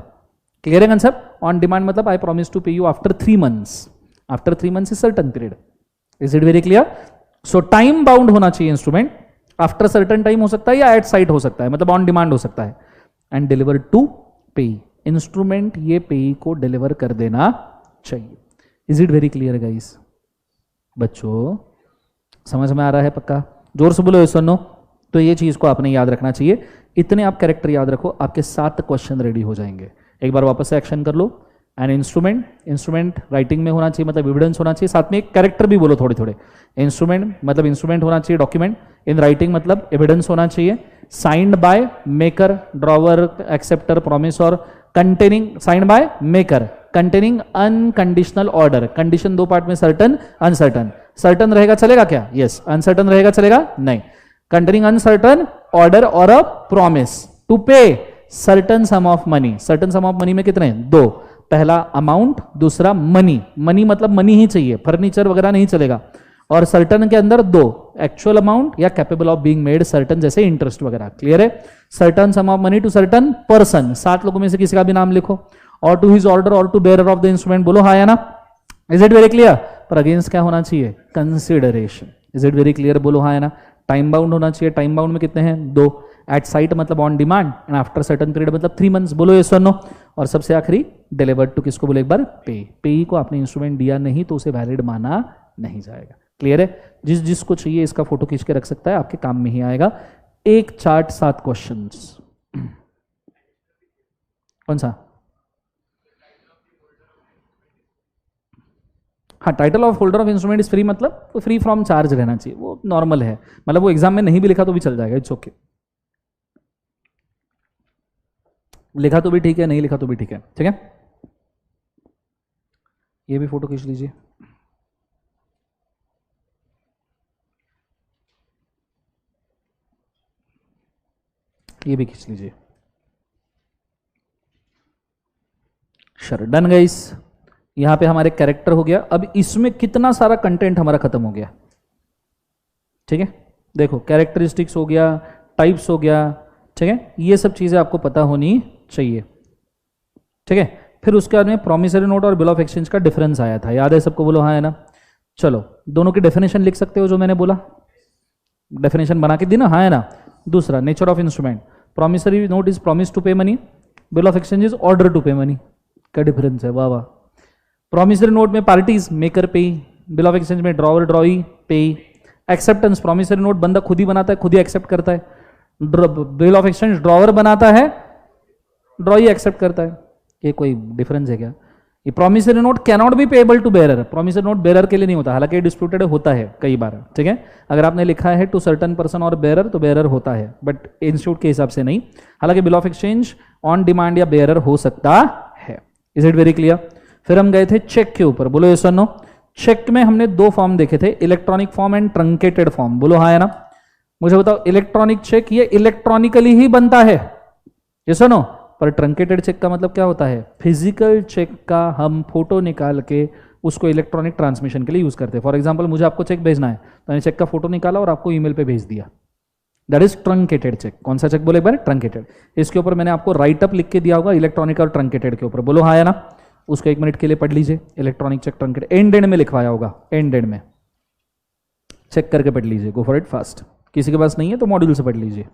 क्लियर है कंसेप्ट। ऑन डिमांड मतलब I promise to pay you after 3 months, after 3 months is certain period. Is it very clear? So time bound होना चाहिए इंस्ट्रूमेंट, आफ्टर सर्टन टाइम हो सकता है या एट साइट हो सकता है, मतलब ऑन डिमांड हो सकता है। एंड डिलीवर टू पे, इंस्ट्रूमेंट ये पे को डिलीवर कर देना चाहिए। Is it very clear guys? बच्चों समझ में आ रहा है पक्का? जोर से बोलो यस और नो। तो ये चीज को आपने याद रखना चाहिए। इतने आप कैरेक्टर याद रखो, आपके 7 क्वेश्चन रेडी हो जाएंगे। एक बार वापस से एक्शन कर लो। एन इंस्ट्रूमेंट, इंस्ट्रूमेंट राइटिंग में होना चाहिए, मतलब एविडेंस होना चाहिए। साथ में एक कैरेक्टर भी बोलो थोड़े थोड़े। इंस्ट्रूमेंट मतलब इंस्ट्रूमेंट होना चाहिए, डॉक्यूमेंट। इन राइटिंग मतलब एविडेंस होना चाहिए। Signed by maker, drawer, acceptor, promise और containing, signed by maker, containing unconditional order. Condition 2 part में, सर्टन, अनसर्टन। सर्टन रहेगा चलेगा क्या? यस। अनसर्टन रहेगा चलेगा? नहीं। कंटेनिंग अनसर्टन ऑर्डर और a promise to pay certain sum of money. Certain sum of money में कितने? 2। पहला अमाउंट, दूसरा मनी। मनी मतलब मनी ही चाहिए, फर्नीचर वगैरह नहीं चलेगा। और सर्टन के अंदर 2, एक्चुअल अमाउंट या capable of being made certain, जैसे इंटरेस्ट वगैरह। क्लियर है? Certain sum of money to certain person, 7 लोगों में से किसी का भी नाम लिखो। और टू हिज ऑर्डर और to bearer of the instrument. बोलो हाँ या ना? Is it very clear? पर अगेंस्ट क्या होना चाहिए? Consideration. Is it very clear? बोलो हाँ या ना? टाइम बाउंड होना चाहिए। टाइम बाउंड में कितने हैं? 2। एट साइट मतलब on demand, and after certain period मतलब 3 मंथ्स। बोलो यस और नो। और सबसे आखिरी डिलीवर्ड टू किसको बोले एक बार? पे। पे को आपने इंस्ट्रूमेंट दिया नहीं तो उसे वैलिड माना नहीं जाएगा। क्लियर है? जिस जिसको चाहिए इसका फोटो खींच के रख सकता है, आपके काम में ही आएगा। एक चार्ट 7 क्वेश्चंस। कौन सा? हाँ, title of holder of instrument is free, मतलब तो फ्री फ्रॉम चार्ज रहना चाहिए, वो नॉर्मल है। मतलब वो एग्जाम में नहीं भी लिखा तो भी चल जाएगा, इट्स ओके। लिखा तो भी ठीक है, नहीं लिखा तो भी ठीक है। ठीक है, ये भी फोटो खींच लीजिए। ये भी खींच लीजिए। Sure, done guys. यहां पे हमारे कैरेक्टर हो गया। अब इसमें कितना सारा कंटेंट हमारा खत्म हो गया। ठीक है, देखो कैरेक्टरिस्टिक्स हो गया, टाइप्स हो गया। ठीक है, ये सब चीजें आपको पता होनी चाहिए। ठीक है, फिर उसके बाद में प्रॉमिसरी नोट और बिल ऑफ एक्सचेंज का डिफरेंस आया था, याद है सबको? बोलो हाँ है ना? चलो, दोनों की डेफिनेशन लिख सकते हो जो मैंने बोला, डेफिनेशन बना के दी ना? हाँ है ना? दूसरा, nature of instrument. Promissory note is promise to pay money, bill of exchange is order to pay money. क्या डिफरेंस है? वाह वाह। प्रॉमिसरी नोट में parties maker payee, bill of exchange में drawer drawee payee. Acceptance, promissory note बंदा खुद ही बनाता है, खुद ही एक्सेप्ट करता है। बिल ऑफ एक्सचेंज ड्रॉवर बनाता है, ड्रॉई एक्सेप्ट करता है। ये कोई डिफरेंस है क्या? ये promissory note cannot be payable to bearer. Promissory note bearer के लिए नहीं होता, हालांकि डिस्प्यूटेड होता है कई बार। ठीक है, अगर आपने लिखा है टू सर्टन पर्सन और बेरर तो बेरर होता है, बट इंस्टीट्यूट के हिसाब से नहीं। हालांकि bill of exchange on demand या बेरर हो सकता है। Is it very clear? फिर हम गए थे चेक के ऊपर। बोलो यस और नो। चेक में हमने 2 फॉर्म देखे थे, electronic form and truncated form. बोलो हाँ या ना? मुझे बताओ, इलेक्ट्रॉनिक चेक ये इलेक्ट्रॉनिकली ही बनता है, यस और नो? पर ट्रंकेटेड चेक का मतलब क्या होता है? फिजिकल चेक का हम फोटो निकाल के उसको इलेक्ट्रॉनिक ट्रांसमिशन के लिए यूज करते हैं। फॉर एग्जांपल, मुझे आपको चेक भेजना है तो मैंने चेक का फोटो निकाला और आपको ईमेल पे भेज दिया, दैट इज ट्रंकेटेड चेक। कौन सा चेक बोले एक बार? ट्रंकेटेड। इसके ऊपर मैंने आपको राइट अप लिख के दिया होगा इलेक्ट्रॉनिक और ट्रंकेटेड के ऊपर। बोलो हाँ या ना? उसको 1 मिनट के लिए पढ़ लीजिए। Electronic cheque truncated and end में लिखवाया होगा, एंड एंड में चेक करके पढ़ लीजिए। Go for it fast. किसी के पास नहीं है तो मॉड्यूल से पढ़ लीजिए।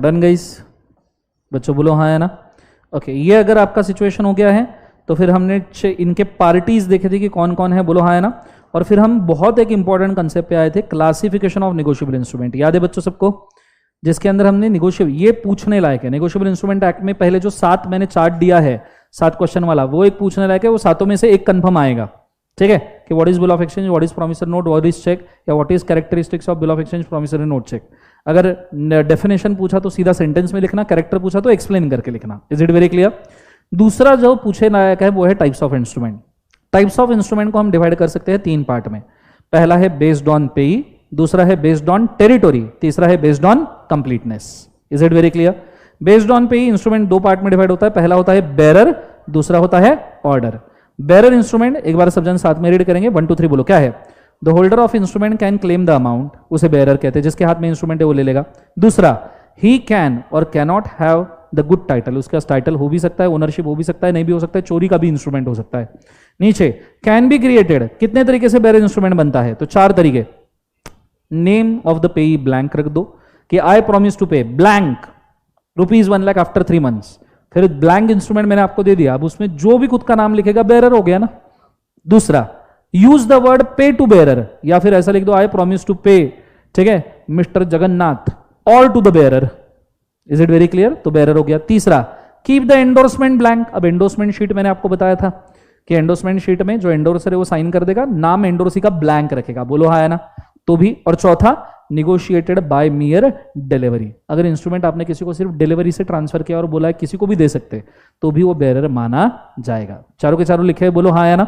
डन गाइस, बच्चों बोलो हाँ है ना? ओके, ये अगर आपका सिचुएशन हो गया है तो फिर हमने इनके पार्टीज देखे थे कि कौन कौन है। बोलो हाँ है ना? और फिर हम बहुत एक इंपॉर्टेंट कंसेप्ट पे आए थे, क्लासिफिकेशन ऑफ नेगोशिएबल इंस्ट्रूमेंट। याद है बच्चों सबको? जिसके अंदर हमने नेगोशिएबल, ये पूछने लायक है, नेगोशिएबल इंस्ट्रूमेंट एक्ट में पहले जो 7 मैंने चार्ट दिया है, 7 क्वेश्चन वाला, वो एक पूछने लायक है, वो सातों में से एक कंफर्म आएगा, ठीक है, कि what is bill of exchange, what is promissory note, what is cheque, या what is characteristics of bill of exchange, promissory note, cheque. अगर डेफिनेशन पूछा तो सीधा सेंटेंस में लिखना, कैरेक्टर पूछा तो एक्सप्लेन करके लिखना। Is it very clear? दूसरा जो पूछे लायक है वो है types of instrument. Types of instrument को हम डिवाइड कर सकते हैं 3 पार्ट में। पहला है बेस्ड ऑन पेई, दूसरा है बेस्ड ऑन टेरिटोरी, तीसरा है based on completeness. Is it very clear? Based on पेई इंस्ट्रूमेंट 2 पार्ट में डिवाइड होता है, पहला होता है बेरर, दूसरा होता है ऑर्डर। बेरर इंस्ट्रूमेंट एक बार सब जन साथ में रीड करेंगे, 1 2 3 बोलो, क्या है? The holder of instrument can claim the amount, उसे बेरर कहते हैं, जिसके हाथ में इंस्ट्रूमेंट है वो ले लेगा। दूसरा, ही कैन और cannot have the good title, उसके पास टाइटल हो भी सकता है, ओनरशिप हो भी सकता है, नहीं भी हो सकता है, चोरी का भी इंस्ट्रूमेंट हो सकता है। नीचे कैन बी क्रिएटेड, कितने तरीके से बेरर इंस्ट्रूमेंट बनता है? तो 4 तरीके। नेम ऑफ द पेई ब्लैंक रख दो कि आई प्रॉमिस टू पे ब्लैंक ₹1 लाख आफ्टर 3 months, फिर ब्लैंक इंस्ट्रूमेंट मैंने आपको दे दिया, अब उसमें जो भी खुद का नाम लिखेगा बेरर हो गया ना। दूसरा, यूज द वर्ड पे टू बेरर, या फिर ऐसा लिख दो आई प्रॉमिस टू पे, ठीक है, mister Jagannath or to the bearer. Is it very clear? तो बेरर हो गया। तीसरा, कीप द एंडोर्समेंट ब्लैंक। अब एंडोर्समेंट शीट मैंने आपको बताया था कि एंडोर्समेंट शीट में जो एंडोर्सर है वो साइन कर देगा, नाम एंडोर्सी का ब्लैंक रखेगा, बोलो हाँ है ना, तो भी। और चौथा, निगोशिएटेड बाय मियर डिलीवरी, अगर इंस्ट्रूमेंट आपने किसी को सिर्फ डिलीवरी से ट्रांसफर किया और बोला है किसी को भी दे सकते तो भी वो बेरर माना जाएगा। चारों के चारों लिखे, बोलो हाँ है ना।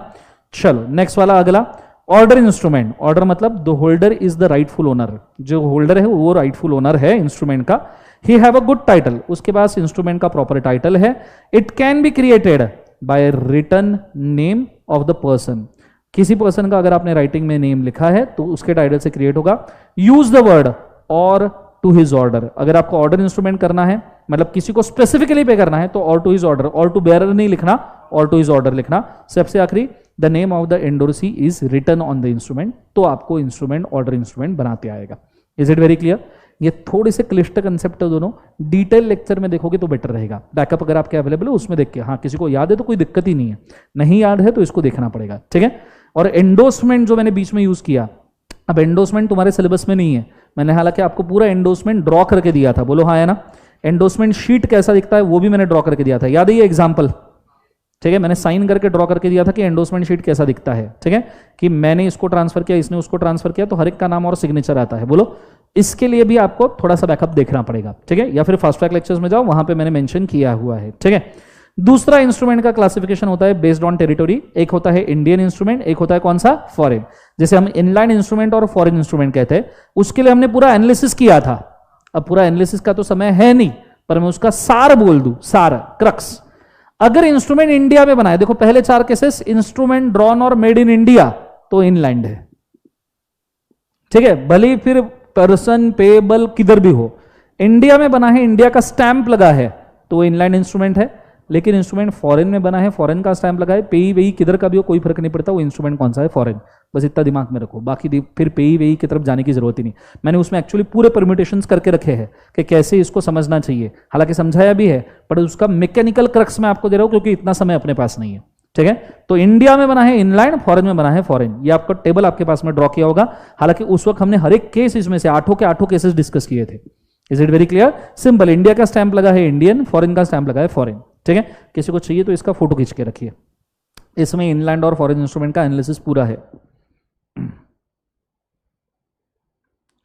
चलो नेक्स्ट वाला अगला, ऑर्डर इंस्ट्रूमेंट। ऑर्डर मतलब the holder is the rightful owner, जो होल्डर है वो राइटफुल ओनर है इंस्ट्रूमेंट का। He have a good title, उसके पास इंस्ट्रूमेंट का प्रॉपर टाइटल है। It can be created by written name of the person, किसी पर्सन का अगर आपने राइटिंग में नेम लिखा है तो उसके टाइटल से क्रिएट होगा। यूज द वर्ड और टू हिज ऑर्डर, अगर आपको ऑर्डर इंस्ट्रूमेंट करना है, मतलब किसी को स्पेसिफिकली पे करना है तो और टू हिज ऑर्डर, और टू बेरर नहीं लिखना, और टू हिज ऑर्डर लिखना। सबसे आखिरी, the name of the endorsee is written on the instrument, तो आपको इंस्ट्रूमेंट ऑर्डर इंस्ट्रूमेंट बनाते आएगा। Is it very clear? ये थोड़े से क्लिष्ट कंसेप्ट है दोनों, डिटेल लेक्चर में देखोगे तो बेटर रहेगा। बैकअप अगर आपके अवेलेबल है उसमें देख के, हाँ किसी को याद है तो कोई दिक्कत ही नहीं है, नहीं याद है तो इसको देखना पड़ेगा, ठीक है। और एंडोर्समेंट जो मैंने बीच में यूज किया, अब एंडोर्समेंट तुम्हारे सिलेबस में नहीं है, मैंने हालांकि आपको पूरा एंडोर्समेंट ड्रॉ करके दिया था, बोलो हाँ है ना। एंडोर्समेंट शीट कैसा दिखता है वो भी मैंने ड्रॉ करके दिया था, याद है ये एग्जांपल, ठीक है, मैंने साइन करके ड्रॉ करके दिया था कि एंडोर्समेंट शीट कैसा दिखता है, ठीक है, कि मैंने इसको ट्रांसफर किया, इसने उसको ट्रांसफर किया, तो हर एक का नाम और सिग्नेचर आता है। बोलो, इसके लिए भी आपको थोड़ा सा बैकअप देखना पड़ेगा, ठीक है, या फिर फास्ट ट्रैक लेक्चर्स में जाओ, वहां पे मैंने मेंशन किया हुआ है, ठीक है। दूसरा इंस्ट्रूमेंट का क्लासिफिकेशन होता है बेस्ड ऑन टेरिटोरी, एक होता है इंडियन इंस्ट्रूमेंट, एक होता है कौन सा, फॉरेन। जैसे हम इनलैंड इंस्ट्रूमेंट और फॉरेन इंस्ट्रूमेंट कहते हैं, उसके लिए हमने पूरा एनालिसिस किया था। अब पूरा एनालिसिस का तो समय है नहीं, पर मैं उसका सार बोल दूं, सार, क्रक्स। अगर इंस्ट्रूमेंट इंडिया में बनाए, देखो पहले 4 केसेस, इंस्ट्रूमेंट ड्रॉन और मेड इन इंडिया, तो इनलैंड है, ठीक है, भले ही फिर पर्सन पेबल किधर भी हो, इंडिया में बना है, इंडिया का स्टैंप लगा है, तो वो इनलैंड इंस्ट्रूमेंट है। लेकिन इंस्ट्रूमेंट फॉरेन में बना है, फॉरेन का स्टैंप लगा है, पेई वेई किधर का भी हो कोई फर्क नहीं पड़ता, वो इंस्ट्रूमेंट कौन सा है, फॉरेन, बस इतना दिमाग में रखो। बाकी फिर पेई वेई की तरफ जाने की जरूरत ही नहीं, मैंने उसमें एक्चुअली पूरे परम्यूटेशंस करके रखे हैं कि कैसे इसको समझना चाहिए, हालांकि समझाया भी है, पर उसका मैकेनिकल क्रक्स मैं आपको दे रहा हूं क्योंकि इतना समय अपने पास नहीं है, ठीक है। तो इंडिया में बना है इनलैंड, फॉरेन में बना है फॉरेन, ये आपका टेबल आपके पास में ड्रॉ किया होगा। हालांकि उस वक्त हमने हर एक केस इसमें से 8 के 8 केसेस डिस्कस किए थे। Is it very clear? Simple, India का स्टैंप लगा है इंडियन, फॉरेन का स्टैंप लगा है फॉरेन, ठीक है। किसी को चाहिए तो इसका फोटो खींच के रखिए, इसमें इनलैंड और फॉरेन इंस्ट्रूमेंट का एनालिसिस पूरा है।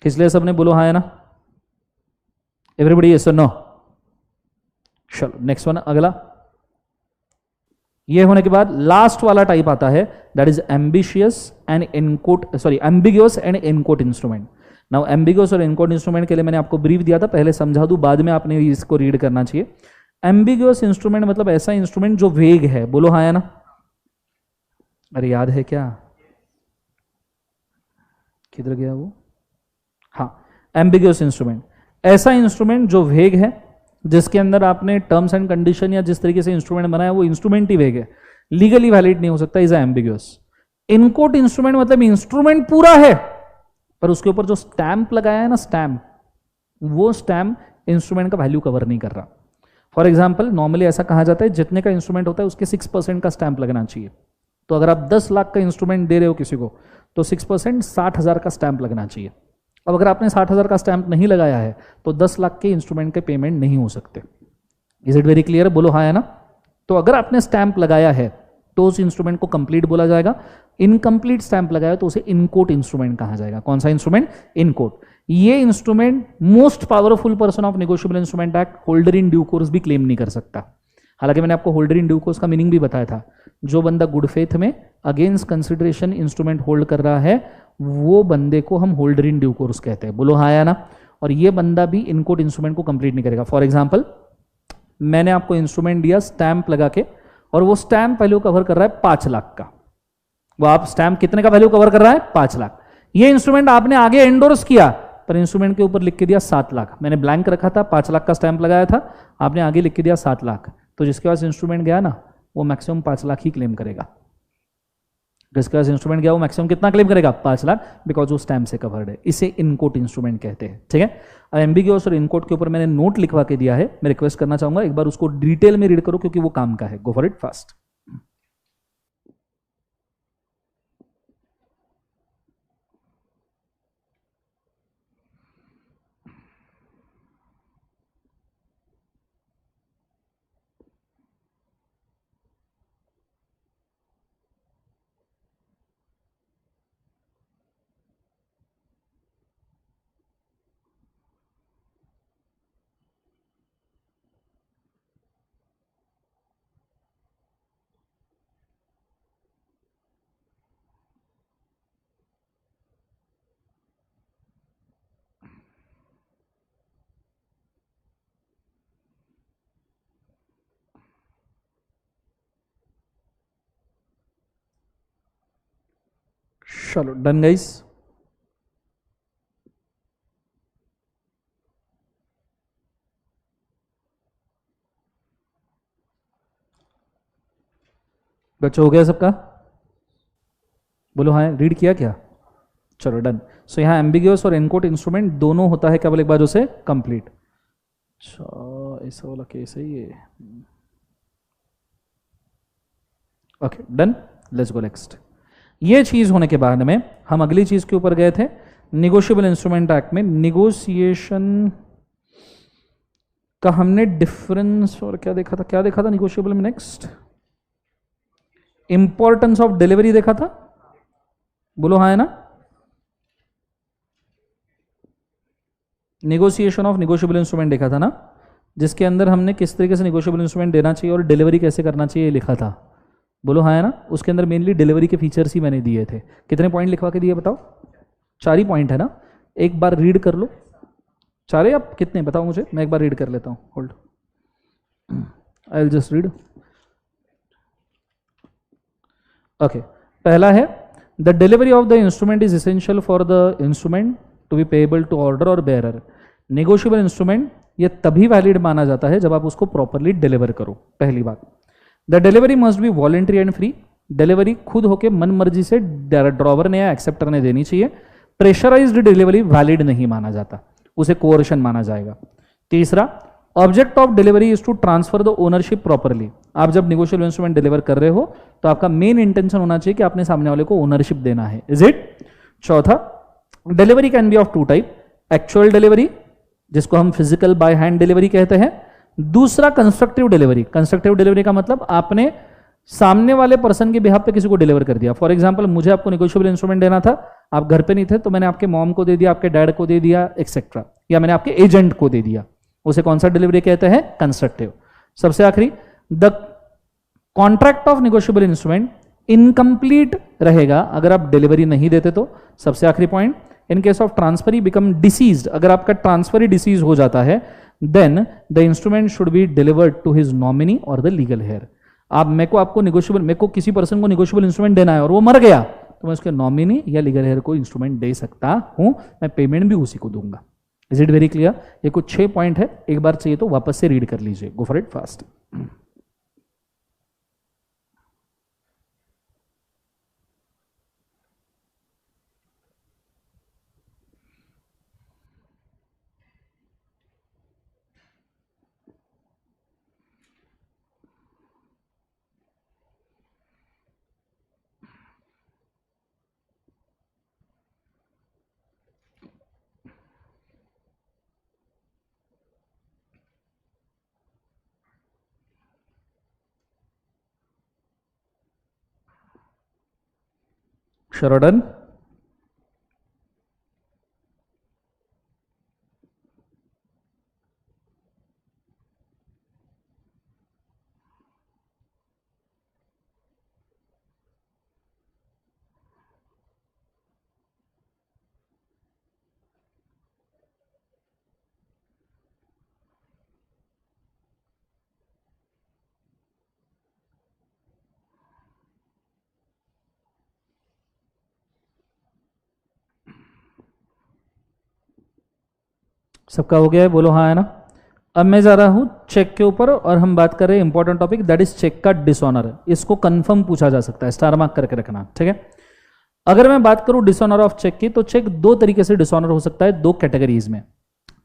किस लिए सबने बोलो हाँ है ना, एवरीबॉडी यस और नो। चलो नेक्स्ट वन, अगला। ये होने के बाद लास्ट वाला टाइप आता है, that is ambitious and inchoate, sorry ambiguous and inchoate instrument. Now ambiguous और इनकोट इंस्ट्रूमेंट के लिए मैंने आपको ब्रीफ दिया था, पहले समझा दूं, बाद में आपने इसको रीड करना चाहिए। एम्बिगियस इंस्ट्रूमेंट मतलब ऐसा इंस्ट्रूमेंट जो वेग है, बोलो हाँ है ना। अरे याद है क्या, किधर गया वो, हाँ, एम्बिगियस इंस्ट्रूमेंट, ऐसा इंस्ट्रूमेंट जो वेग है, जिसके अंदर आपने टर्म्स एंड कंडीशन या जिस तरीके से इंस्ट्रूमेंट बनाया वो इंस्ट्रूमेंट ही वेग है, लीगली वैलिड नहीं हो सकता, इज एम्बिगियस। इनकोट इंस्ट्रूमेंट मतलब इंस्ट्रूमेंट पूरा है, पर उसके ऊपर जो स्टैंप लगाया है ना, स्टैंप, वो स्टैंप इंस्ट्रूमेंट का वैल्यू कवर नहीं कर रहा। फॉर एग्जाम्पल, नॉर्मली ऐसा कहा जाता है जितने का इंस्ट्रूमेंट होता है उसके 6% का स्टैंप लगना चाहिए। तो अगर आप 10 लाख का इंस्ट्रूमेंट दे रहे हो किसी को, तो 6% 60,000 का स्टैंप लगना चाहिए। अब अगर आपने 60,000 का स्टैंप नहीं लगाया है तो 10 लाख के इंस्ट्रूमेंट के पेमेंट नहीं हो सकते। Is it very clear? बोलो हाँ है ना। तो अगर आपने स्टैंप लगाया है तो उस इंस्ट्रूमेंट को कंप्लीट बोला जाएगा। इनकम्प्लीट स्टैंप लगाया तो उसे इनकोट इंस्ट्रूमेंट कहा जाएगा। कौन सा इंस्ट्रूमेंट? इनकोट। ये instrument most powerful person of negotiable instrument act holder in due course भी क्लेम नहीं कर सकता। हालांकि मैंने आपको होल्डर इन ड्यू कोर्स का मीनिंग भी बताया था। जो बंदा गुड फेथ में अगेंस्ट कंसिडरेशन इंस्ट्रूमेंट होल्ड कर रहा है वो बंदे को हम होल्डर इन ड्यू कोर्स कहते हैं। बोलो हाँ या ना। और ये बंदा भी इनकोट इंस्ट्रूमेंट को कंप्लीट नहीं करेगा। फॉर एग्जाम्पल, मैंने आपको इंस्ट्रूमेंट दिया स्टैंप लगा के, और वो स्टैंप वैल्यू कवर कर रहा है 5 लाख का। वो आप स्टैंप कितने का वैल्यू कवर कर रहा है? 5 लाख। ये इंस्ट्रूमेंट आपने आगे एंडोर्स किया, पर इंस्ट्रूमेंट के ऊपर लिख के दिया 7 लाख। मैंने ब्लैंक रखा था, 5 लाख का स्टैंप लगाया था, आपने आगे लिख के दिया 7 लाख। तो जिसके पास इंस्ट्रूमेंट गया ना, वो मैक्सिमम 5 लाख ही क्लेम करेगा। जिसके पास इंस्ट्रूमेंट गया वो मैक्सिमम कितना क्लेम करेगा? 5 लाख, बिकॉज वो स्टैम्प से कवर्ड है। इसे इनकोट इंस्ट्रूमेंट कहते हैं। ठीक है। अब एम्बिग्यूअस और इनकोट के ऊपर मैंने नोट लिखवा के दिया है, मैं रिक्वेस्ट करना चाहूंगा एक बार उसको डिटेल में रीड करो, क्योंकि वो काम का है। गो फॉर इट फास्ट। चलो डन गाइस। बच्चों हो गया सबका? बोलो हाँ, रीड किया क्या? चलो डन। सो यहाँ एम्बिग्यूअस और इनकोट इंस्ट्रूमेंट दोनों होता है केवल एक बार उसे कंप्लीट। ऐसा वाला केस है ये। Okay done. Let's go next. ये चीज होने के बाद में हम अगली चीज के ऊपर गए थे। निगोशिएबल इंस्ट्रूमेंट एक्ट में निगोशिएशन का हमने डिफरेंस और क्या देखा था? क्या देखा था निगोशिएबल में? नेक्स्ट इंपॉर्टेंस ऑफ डिलीवरी देखा था। बोलो हाँ है ना। निगोशिएशन ऑफ निगोशिएबल इंस्ट्रूमेंट देखा था ना, जिसके अंदर हमने किस तरीके से निगोशिएबल इंस्ट्रूमेंट देना चाहिए और डिलीवरी कैसे करना चाहिए लिखा था। बोलो हाँ है ना। उसके अंदर मेनली डिलीवरी के फीचर्स ही मैंने दिए थे। कितने पॉइंट लिखवा के दिए बताओ? 4 ही पॉइंट है ना। एक बार रीड कर लो। 4 आप कितने बताओ मुझे, मैं एक बार रीड कर लेता हूँ। Hold, I will just read. Okay. पहला है the delivery of the instrument is essential for the instrument to be payable to order और बेयरर। नेगोशिएबल इंस्ट्रूमेंट ये तभी वैलिड माना जाता है जब आप उसको प्रॉपरली डिलीवर करो। पहली बात, the delivery must be voluntary and free. Delivery खुद होके मन मर्जी से ड्रॉवर ने या एक्सेप्टर ने देनी चाहिए। प्रेशराइज्ड डिलीवरी वैलिड नहीं माना जाता, उसे कोअर्शन माना जाएगा। तीसरा, object of delivery is to transfer the ownership properly. आप जब निगोशिएबल इंस्ट्रूमेंट डिलीवर कर रहे हो तो आपका मेन इंटेंशन होना चाहिए कि आपने सामने वाले को ओनरशिप देना है। Is it? चौथा, delivery can be of 2 type. Actual delivery, जिसको हम फिजिकल बाय हैंड डिलीवरी कहते हैं। दूसरा कंस्ट्रक्टिव डिलीवरी। कंस्ट्रक्टिव डिलीवरी का मतलब आपने सामने वाले पर्सन के बिहाफ पे किसी को डिलीवर कर दिया। फॉर एग्जांपल, मुझे आपको निगोशिएबल इंस्ट्रूमेंट देना था, आप घर पे नहीं थे, तो मैंने आपके मॉम को दे दिया, आपके डैड को दे दिया, एक्सेट्रा, या मैंने आपके एजेंट को दे दिया। उसे कौन सा डिलीवरी कहते हैं? कंस्ट्रक्टिव। सबसे आखिरी, the contract of negotiable instrument incomplete रहेगा अगर आप डिलीवरी नहीं देते तो। सबसे आखिरी point, in case of transferee become deceased, अगर आपका ट्रांसफर ही डिसीज हो जाता है, then the instrument should be delivered to his nominee और द लीगल हेयर। आप मेरे को किसी पर्सन को निगोशिएबल इंस्ट्रूमेंट देना है और वो मर गया, तो मैं उसके नॉमिनी या लीगल हेयर को इंस्ट्रूमेंट दे सकता हूं, मैं पेमेंट भी उसी को दूंगा। Is it very clear? ये कुछ 6 पॉइंट है, एक बार चाहिए तो वापस से रीड कर लीजिए। Go for it fast. शरडन, सबका हो गया है, बोलो हाँ है ना। अब मैं जा रहा हूं चेक के ऊपर और हम बात कर रहे हैं important topic, that is cheque का डिसऑनर। इसको कंफर्म पूछा जा सकता है, स्टार मार्क करके रखना, ठीक है। अगर मैं बात करूं डिसऑनर ऑफ चेक की, तो चेक दो तरीके से डिसऑनर हो सकता है, दो कैटेगरीज में।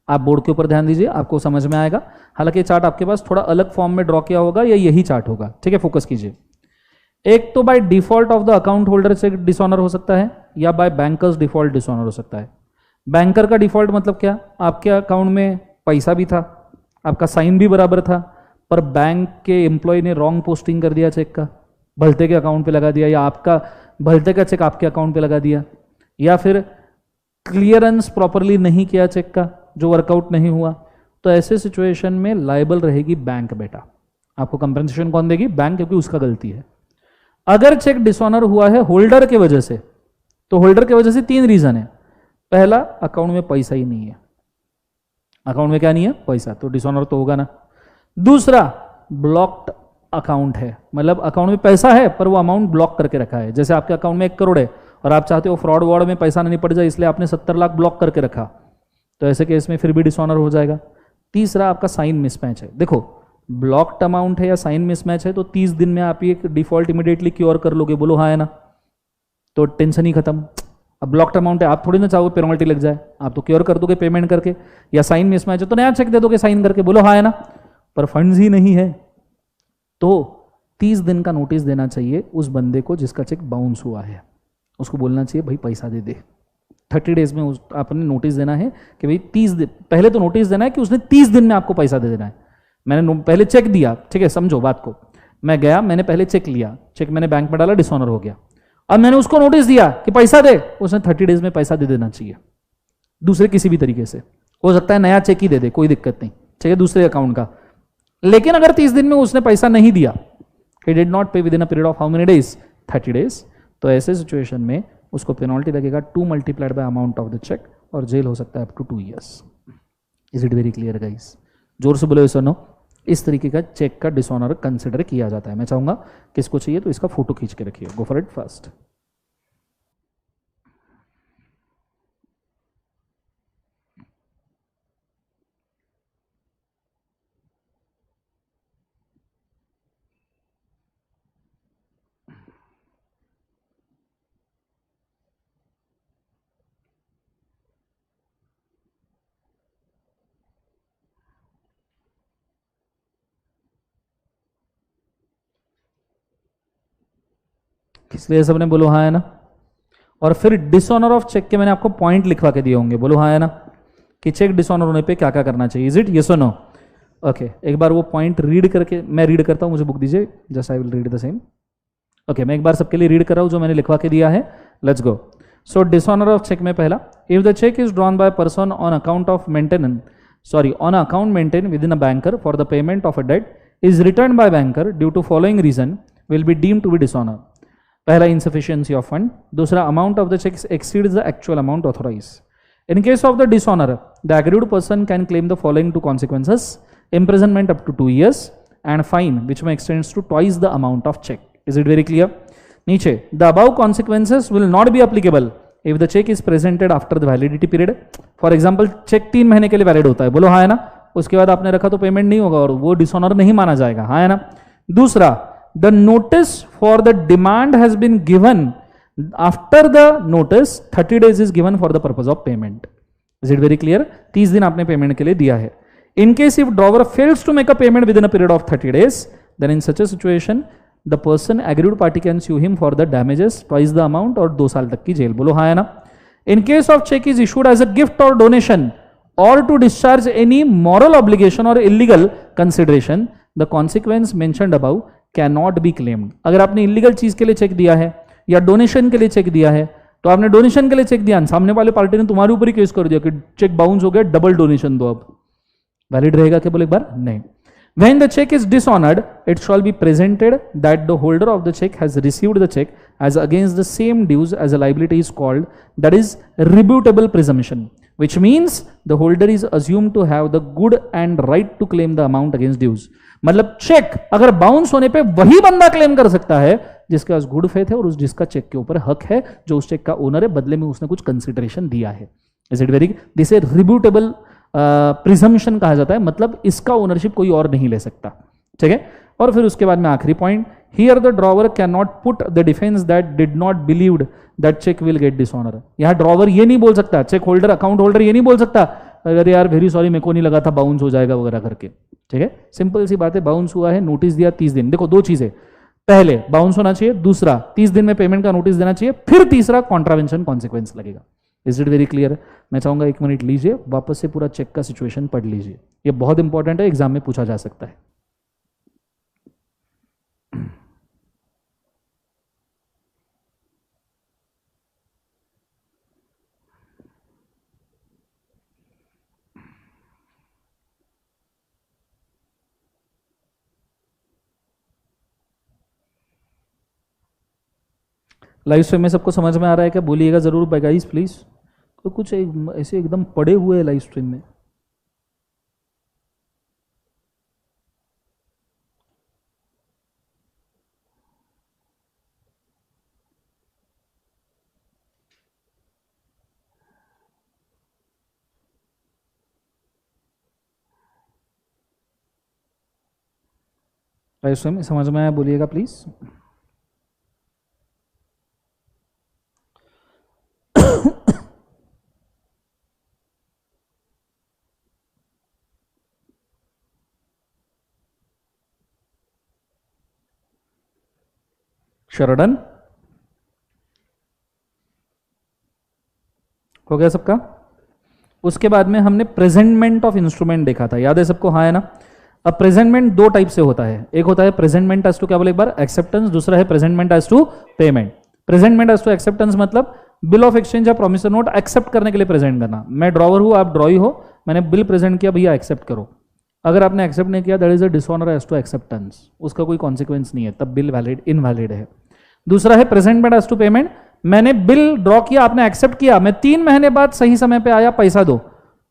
आप बोर्ड के ऊपर ध्यान दीजिए, आपको समझ में आएगा। हालांकि चार्ट आपके पास थोड़ा अलग फॉर्म में ड्रॉ किया होगा या यही चार्ट होगा, ठीक है, फोकस कीजिए। एक तो by default of the account holder cheque dishonour हो सकता है, या बाय बैंकर्स डिफॉल्ट डिसऑनर हो सकता है। बैंकर का डिफॉल्ट मतलब क्या, आपके अकाउंट में पैसा भी था, आपका साइन भी बराबर था, पर बैंक के एम्प्लॉय ने रॉन्ग पोस्टिंग कर दिया चेक का, भलते के अकाउंट पे लगा दिया, या आपका भलते का चेक आपके अकाउंट पे लगा दिया, या फिर क्लियरेंस प्रॉपरली नहीं किया चेक का, जो वर्कआउट नहीं हुआ। तो ऐसे सिचुएशन में लायबल रहेगी बैंक बेटा। आपको कंपनसेशन कौन देगी, बैंक, क्योंकि उसका गलती है। अगर चेक डिसऑनर हुआ है होल्डर के वजह से, तो होल्डर के वजह से तीन रीजन है। पहला, अकाउंट में पैसा ही नहीं है, अकाउंट में क्या नहीं है, पैसा, तो डिसऑनर तो होगा ना। दूसरा, ब्लॉक्ड अकाउंट है, मतलब अकाउंट में पैसा है पर वो अमाउंट ब्लॉक करके रखा है। जैसे आपके अकाउंट में 1 करोड़ है और आप चाहते हो फ्रॉड वॉर्ड में पैसा नहीं पड़ जाए, इसलिए आपने 70 लाख ब्लॉक करके रखा, तो ऐसे केस में फिर भी डिसऑनर हो जाएगा। तीसरा, आपका साइन मिसमैच है। देखो, ब्लॉक्ड अमाउंट है या साइन मिसमैच है, तो 30 दिन में आप ये डिफॉल्ट इमीडिएटली क्योर कर लोगे, बोलो हाँ है ना, तो टेंशन ही खत्म। अब ब्लॉक्ड अमाउंट है, आप थोड़ी ना चाहोगे पेनल्टी लग जाए, आप तो क्योर कर दोगे पेमेंट करके। या साइन मिसमैच है तो नया चेक दे दोगे साइन करके, बोलो हाँ है ना, पर फंड्स ही नहीं है, तो 30 दिन का नोटिस देना चाहिए उस बंदे को जिसका चेक बाउंस हुआ है। उसको बोलना चाहिए भाई पैसा दे दे। 30 डेज में आपने नोटिस देना है कि भाई 30 दिन, पहले तो नोटिस देना है कि उसने 30 दिन में आपको पैसा दे देना है। मैंने पहले चेक दिया, ठीक है, समझो बात को, मैं गया, मैंने पहले चेक लिया, चेक मैंने बैंक में डाला, डिसऑनर हो गया। अब मैंने उसको नोटिस दिया कि पैसा दे, उसने 30 डेज में पैसा दे देना चाहिए, दूसरे किसी भी तरीके से। हो सकता है नया चेक ही दे दे, कोई दिक्कत नहीं, चाहिए दूसरे अकाउंट का। लेकिन अगर 30 दिन में उसने पैसा नहीं दिया, he did not pay within a period of how many days, 30 days, तो ऐसे सिचुएशन में उसको पेनल्टी लगेगा 2 multiplied by amount of the cheque, और जेल हो सकता है up to 2 years। Is it very clear guys? जोर से बोलो सुनो। इस तरीके का चेक का डिसऑनर कंसिडर किया जाता है। मैं चाहूंगा किसको चाहिए तो इसका फोटो खींच के रखिए, गो फॉर इट फास्ट। इसलिए सबने बोलो हाँ है ना। और फिर डिसऑनर ऑफ चेक के मैंने आपको पॉइंट लिखवा के दिए होंगे, बोलो हाँ है ना, कि चेक डिसऑनर होने पे क्या क्या करना चाहिए। इज इट यस और नो? ओके, एक बार वो पॉइंट रीड करके, मैं रीड करता हूँ, मुझे बुक दीजिए, just I will read the same. Okay, मैं एक बार सबके लिए रीड कर रहा हूँ जो मैंने लिखवा के दिया है। Let's go. So dishonour of cheque में पहला, if the cheque is drawn by person on account of maintenance, sorry on account maintain with in a banker for the payment of a debt is return by banker due to following reason will be deemed to be dishonour. पहला, insufficiency of fund. दूसरा, amount of the check exceeds the actual amount authorized. In case of the dishonor, the aggrieved person can claim the following two consequences: imprisonment up to 2 years and fine which may extend to twice the amount of check. Is it very clear? नीचे, the above consequences will not be applicable if the check is presented after the validity period. For example, check 3 महीने के लिए valid होता है, बोलो हाँ है ना, उसके बाद आपने रखा तो पेमेंट नहीं होगा और वो डिसऑनर नहीं माना जाएगा, हाँ है ना। दूसरा, the notice for the demand has been given after the notice 30 days is given for the purpose of payment. Is it very clear? 30 दिन आपने पेमेंट के लिए दिया है। In case if drawer fails to make a payment within a period of 30 days, then in such a situation the person aggrieved party can sue him for the damages twice the amount और 2 साल तक की jail, बोलो हाँ है ना। In case of check is issued as a gift or donation or to discharge any moral obligation or illegal consideration, the consequence mentioned above can not be claimed. अगर आपने इलीगल चीज के लिए चेक दिया है या डोनेशन के लिए चेक दिया है, तो आपने डोनेशन के लिए चेक दिया, सामने वाले पार्टी ने तुम्हारे ऊपर ही केस कर दिया कि चेक बाउंस हो गया, डबल डोनेशन दो, अब वैलिड रहेगा क्या? बोले एक बार नहीं. When the check is dishonored, it shall be presented that the holder of the check has received the check as against the same dues as a liability is called, that is rebutable presumption, which means the holder is assumed to have the good and right to claim the amount against dues. मतलब check अगर bounce होने पे वही बंदा claim कर सकता है जिसके पास गुड फेथ है और उस जिसका चेक के ऊपर हक है, जो उस चेक का ओनर है, बदले में उसने कुछ कंसिडरेशन दिया है. Is it very, this is rebuttable presumption कहा जाता है, मतलब इसका ओनरशिप कोई और नहीं ले सकता. ठीक है. और फिर उसके बाद में आखिरी point, here the drawer can not put the defence that did not believed that cheque will get dishonour. यहां ड्रॉवर ये नहीं बोल सकता, चेक होल्डर, अकाउंट होल्डर ये नहीं बोल सकता अगर यार वेरी सॉरी मेरे को नहीं लगा था बाउंस हो जाएगा वगैरह करके. ठीक है. सिंपल सी बात है, बाउंस हुआ है, नोटिस दिया 30 दिन. देखो दो चीजें, पहले बाउंस होना चाहिए, दूसरा 30 दिन में पेमेंट का नोटिस देना चाहिए, फिर तीसरा कॉन्ट्रावेंशन कॉन्सिक्वेंस लगेगा. Is it very clear? मैं चाहूंगा 1 मिनट लीजिए, वापस से पूरा चेक का सिचुएशन पढ़ लीजिए, ये बहुत इंपॉर्टेंट है, एग्जाम में पूछा जा सकता है. लाइव स्ट्रीम में सबको समझ में आ रहा है क्या? बोलिएगा जरूर गाइस प्लीज. तो कुछ ऐसे एकदम पड़े हुए हैं लाइव स्ट्रीम में. लाइव स्ट्रीम में समझ में आया? बोलिएगा प्लीज. शरडन हो गया सबका? उसके बाद में हमने प्रेजेंटमेंट ऑफ इंस्ट्रूमेंट देखा था, याद है सबको? हाँ है ना. अब प्रेजेंटमेंट दो टाइप से होता है, एक होता है प्रेजेंटमेंट एज टू, क्या बोले एक बार, एक्सेप्टेंस, दूसरा है presentment as to payment. Presentment as to acceptance मतलब बिल ऑफ एक्सचेंज या प्रोमिसर नोट एक्सेप्ट करने के लिए प्रेजेंट करना. मैं ड्रॉवर हूं, आप ड्रॉई हो, मैंने बिल प्रेजेंट किया, भैया एक्सेप्ट करो. अगर आपने एक्सेप्ट नहीं किया, that is a dishonour as to acceptance, उसका कोई कॉन्सिक्वेंस नहीं है, तब बिल वैलिड इनवैलिड है. दूसरा है प्रेजेंटमेंट एज टू पेमेंट, मैंने बिल ड्रॉ किया, आपने एक्सेप्ट किया, मैं 3 महीने बाद सही समय पे आया, पैसा दो,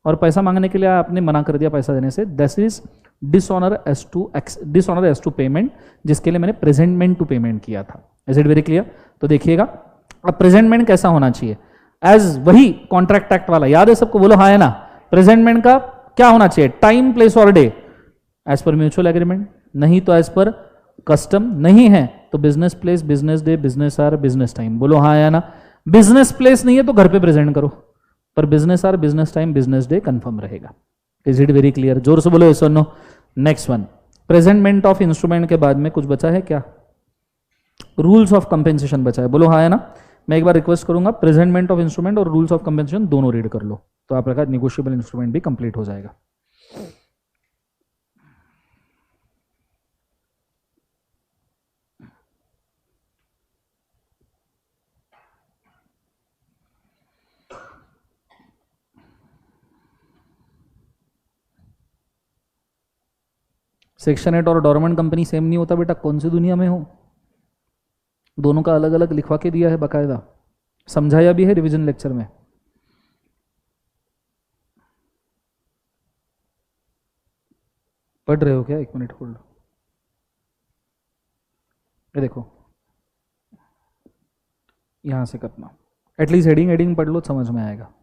और पैसा मांगने के लिए आपने मना कर दिया पैसा देने से, this is dishonour as to payment, जिसके लिए मैंने प्रेजेंटमेंट टू पेमेंट किया था. Is it very clear? तो देखिएगा अब प्रेजेंटमेंट कैसा होना चाहिए, एज वही कॉन्ट्रैक्ट एक्ट वाला, याद है सबको? बोलो हाँ है ना. प्रेजेंटमेंट का क्या होना चाहिए? टाइम, प्लेस और day as per mutual agreement, नहीं तो एज पर कस्टम, नहीं है तो business place, business day, business hour, business time. बोलो हाँ या ना. बिजनेस प्लेस नहीं है तो घर पे प्रेजेंट करो, पर business hour, business time, business day confirm रहेगा. Is it very clear? जोर से बोलो यस और no. Next one, presentment of instrument के बाद में कुछ बचा है क्या? रूल्स ऑफ कंपेंसेशन बचा है. बोलो हाँ है ना. मैं एक बार रिक्वेस्ट करूंगा, प्रेजेंटमेंट ऑफ इंस्ट्रूमेंट और रूल्स ऑफ कंपेंसेशन दोनों रीड कर लो, तो आपका निगोशिएबल इंस्ट्रूमेंट भी कंप्लीट हो जाएगा. सेक्शन 8 और डोरमेंट कंपनी सेम नहीं होता बेटा, कौन सी दुनिया में हो. दोनों का अलग अलग लिखवा के दिया है, बाकायदा समझाया भी है रिवीजन लेक्चर में. पढ़ रहे हो क्या? 1 मिनट होल्ड. ये देखो, यहां से करना, एटलीस्ट हेडिंग हेडिंग पढ़ लो, समझ में आएगा.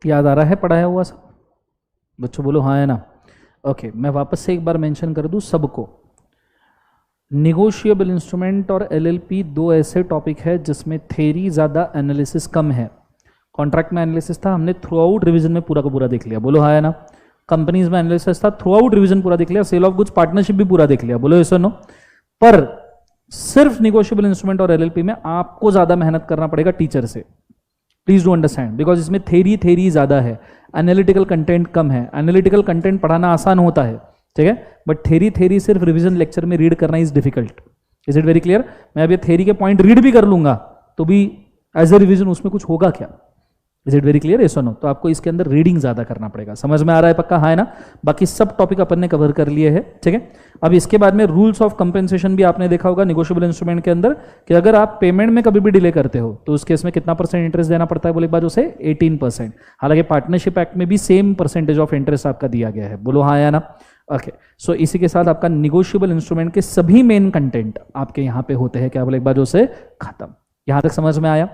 याद आ रहा है पढ़ाया हुआ सब? बच्चों बोलो हाँ है ना? ओके, मैं वापस से एक बार मेंशन कर दूं सबको, निगोशिएबल इंस्ट्रूमेंट और एलएलपी दो ऐसे टॉपिक है जिसमें थ्योरी ज़्यादा, एनालिसिस कम है। कॉन्ट्रैक्ट में एनालिसिस था, हमने थ्रू आउट रिविजन में पूरा का पूरा देख लिया, बोलो हाँ है ना? कंपनीज में एनालिसिस था, थ्रू आउट रिविजन पूरा देख लिया, सेल ऑफ गुड्स पार्टनरशिप भी पूरा देख लिया, बोलो ऐसा नो? पर सिर्फ निगोशिएबल इंस्ट्रूमेंट और एलएलपी में आपको ज़्यादा मेहनत करना पड़ेगा टीचर से, प्लीज डू अंडरस्टैंड, बिकॉज इसमें थेरी ज़्यादा है, एनालिटिकल कंटेंट कम है। एनालिटिकल कंटेंट पढ़ाना आसान होता है, ठीक है, बट थेरी सिर्फ रिवीजन लेक्चर में रीड करना is difficult. Is it very clear? मैं अभी थेरी के पॉइंट रीड भी कर लूंगा तो भी एज ए रिवीजन उसमें कुछ होगा क्या? Is it very clear? Yes और नो? तो आपको इसके अंदर रीडिंग ज्यादा करना पड़ेगा। समझ में आ रहा है पक्का? हाँ है ना? बाकी सब टॉपिक अपन ने कवर कर लिए हैं, ठीक है। अब इसके बाद में रूल्स ऑफ कंपेंसेशन भी आपने देखा होगा निगोशिएबल इंस्ट्रूमेंट के अंदर, कि अगर आप पेमेंट में कभी भी डिले करते हो तो उस केस में कितना % इंटरेस्ट देना पड़ता है? बोले एक बार उसे 18%। हालांकि पार्टनरशिप एक्ट में भी सेम % ऑफ इंटरेस्ट आपका दिया गया है, बोलो हाँ या ना? ओके, सो इसी के साथ आपका निगोशिएबल इंस्ट्रूमेंट के सभी मेन कंटेंट आपके यहाँ पे होते हैं, क्या बोले एक बार उसे खत्म। यहां तक समझ में आया?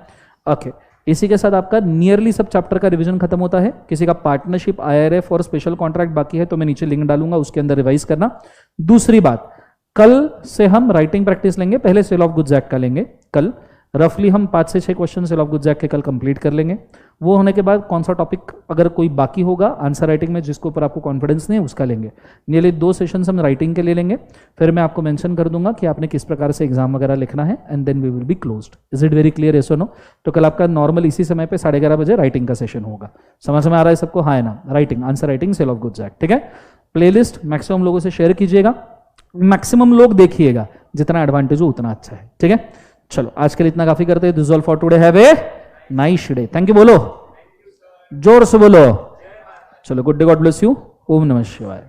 ओके, इसी के साथ आपका नियरली सब चैप्टर का रिवीजन खत्म होता है। किसी का पार्टनरशिप, आईआरएफ और स्पेशल कॉन्ट्रैक्ट बाकी है तो मैं नीचे लिंक डालूंगा, उसके अंदर रिवाइज करना। दूसरी बात, कल से हम राइटिंग प्रैक्टिस लेंगे, पहले सेल ऑफ गुड्स एक्ट का लेंगे कल, रफली हम 5 से 6 question sale of goods act के कल कंप्लीट कर लेंगे। वो होने के बाद कौन सा टॉपिक अगर कोई बाकी होगा आंसर राइटिंग में जिसके ऊपर आपको कॉन्फिडेंस नहीं है उसका लेंगे। नियरली 2 सेशंस हम राइटिंग के लिए लेंगे, फिर मैं आपको मेंशन कर दूंगा कि आपने किस प्रकार से एग्जाम वगैरह लिखना है, and then we will be closed. Is it very clear? Yes और नो? तो कल आपका नॉर्मल इसी समय पे 11:30 बजे राइटिंग का सेशन होगा। समझ में आ रहा है सबको? हाँ है ना? Writing, answer writing, sale of goods act, ठीक है। प्लेलिस्ट मैक्सिमम लोगों से शेयर कीजिएगा, मैक्सिमम लोग देखिएगा, जितना एडवांटेज हो उतना अच्छा है, ठीक है। चलो आज के लिए इतना काफी करते हैं। This all for today, have a nice day. Thank you बोलो, जोर से बोलो। चलो, good day, God bless you, ओम नमः शिवाय।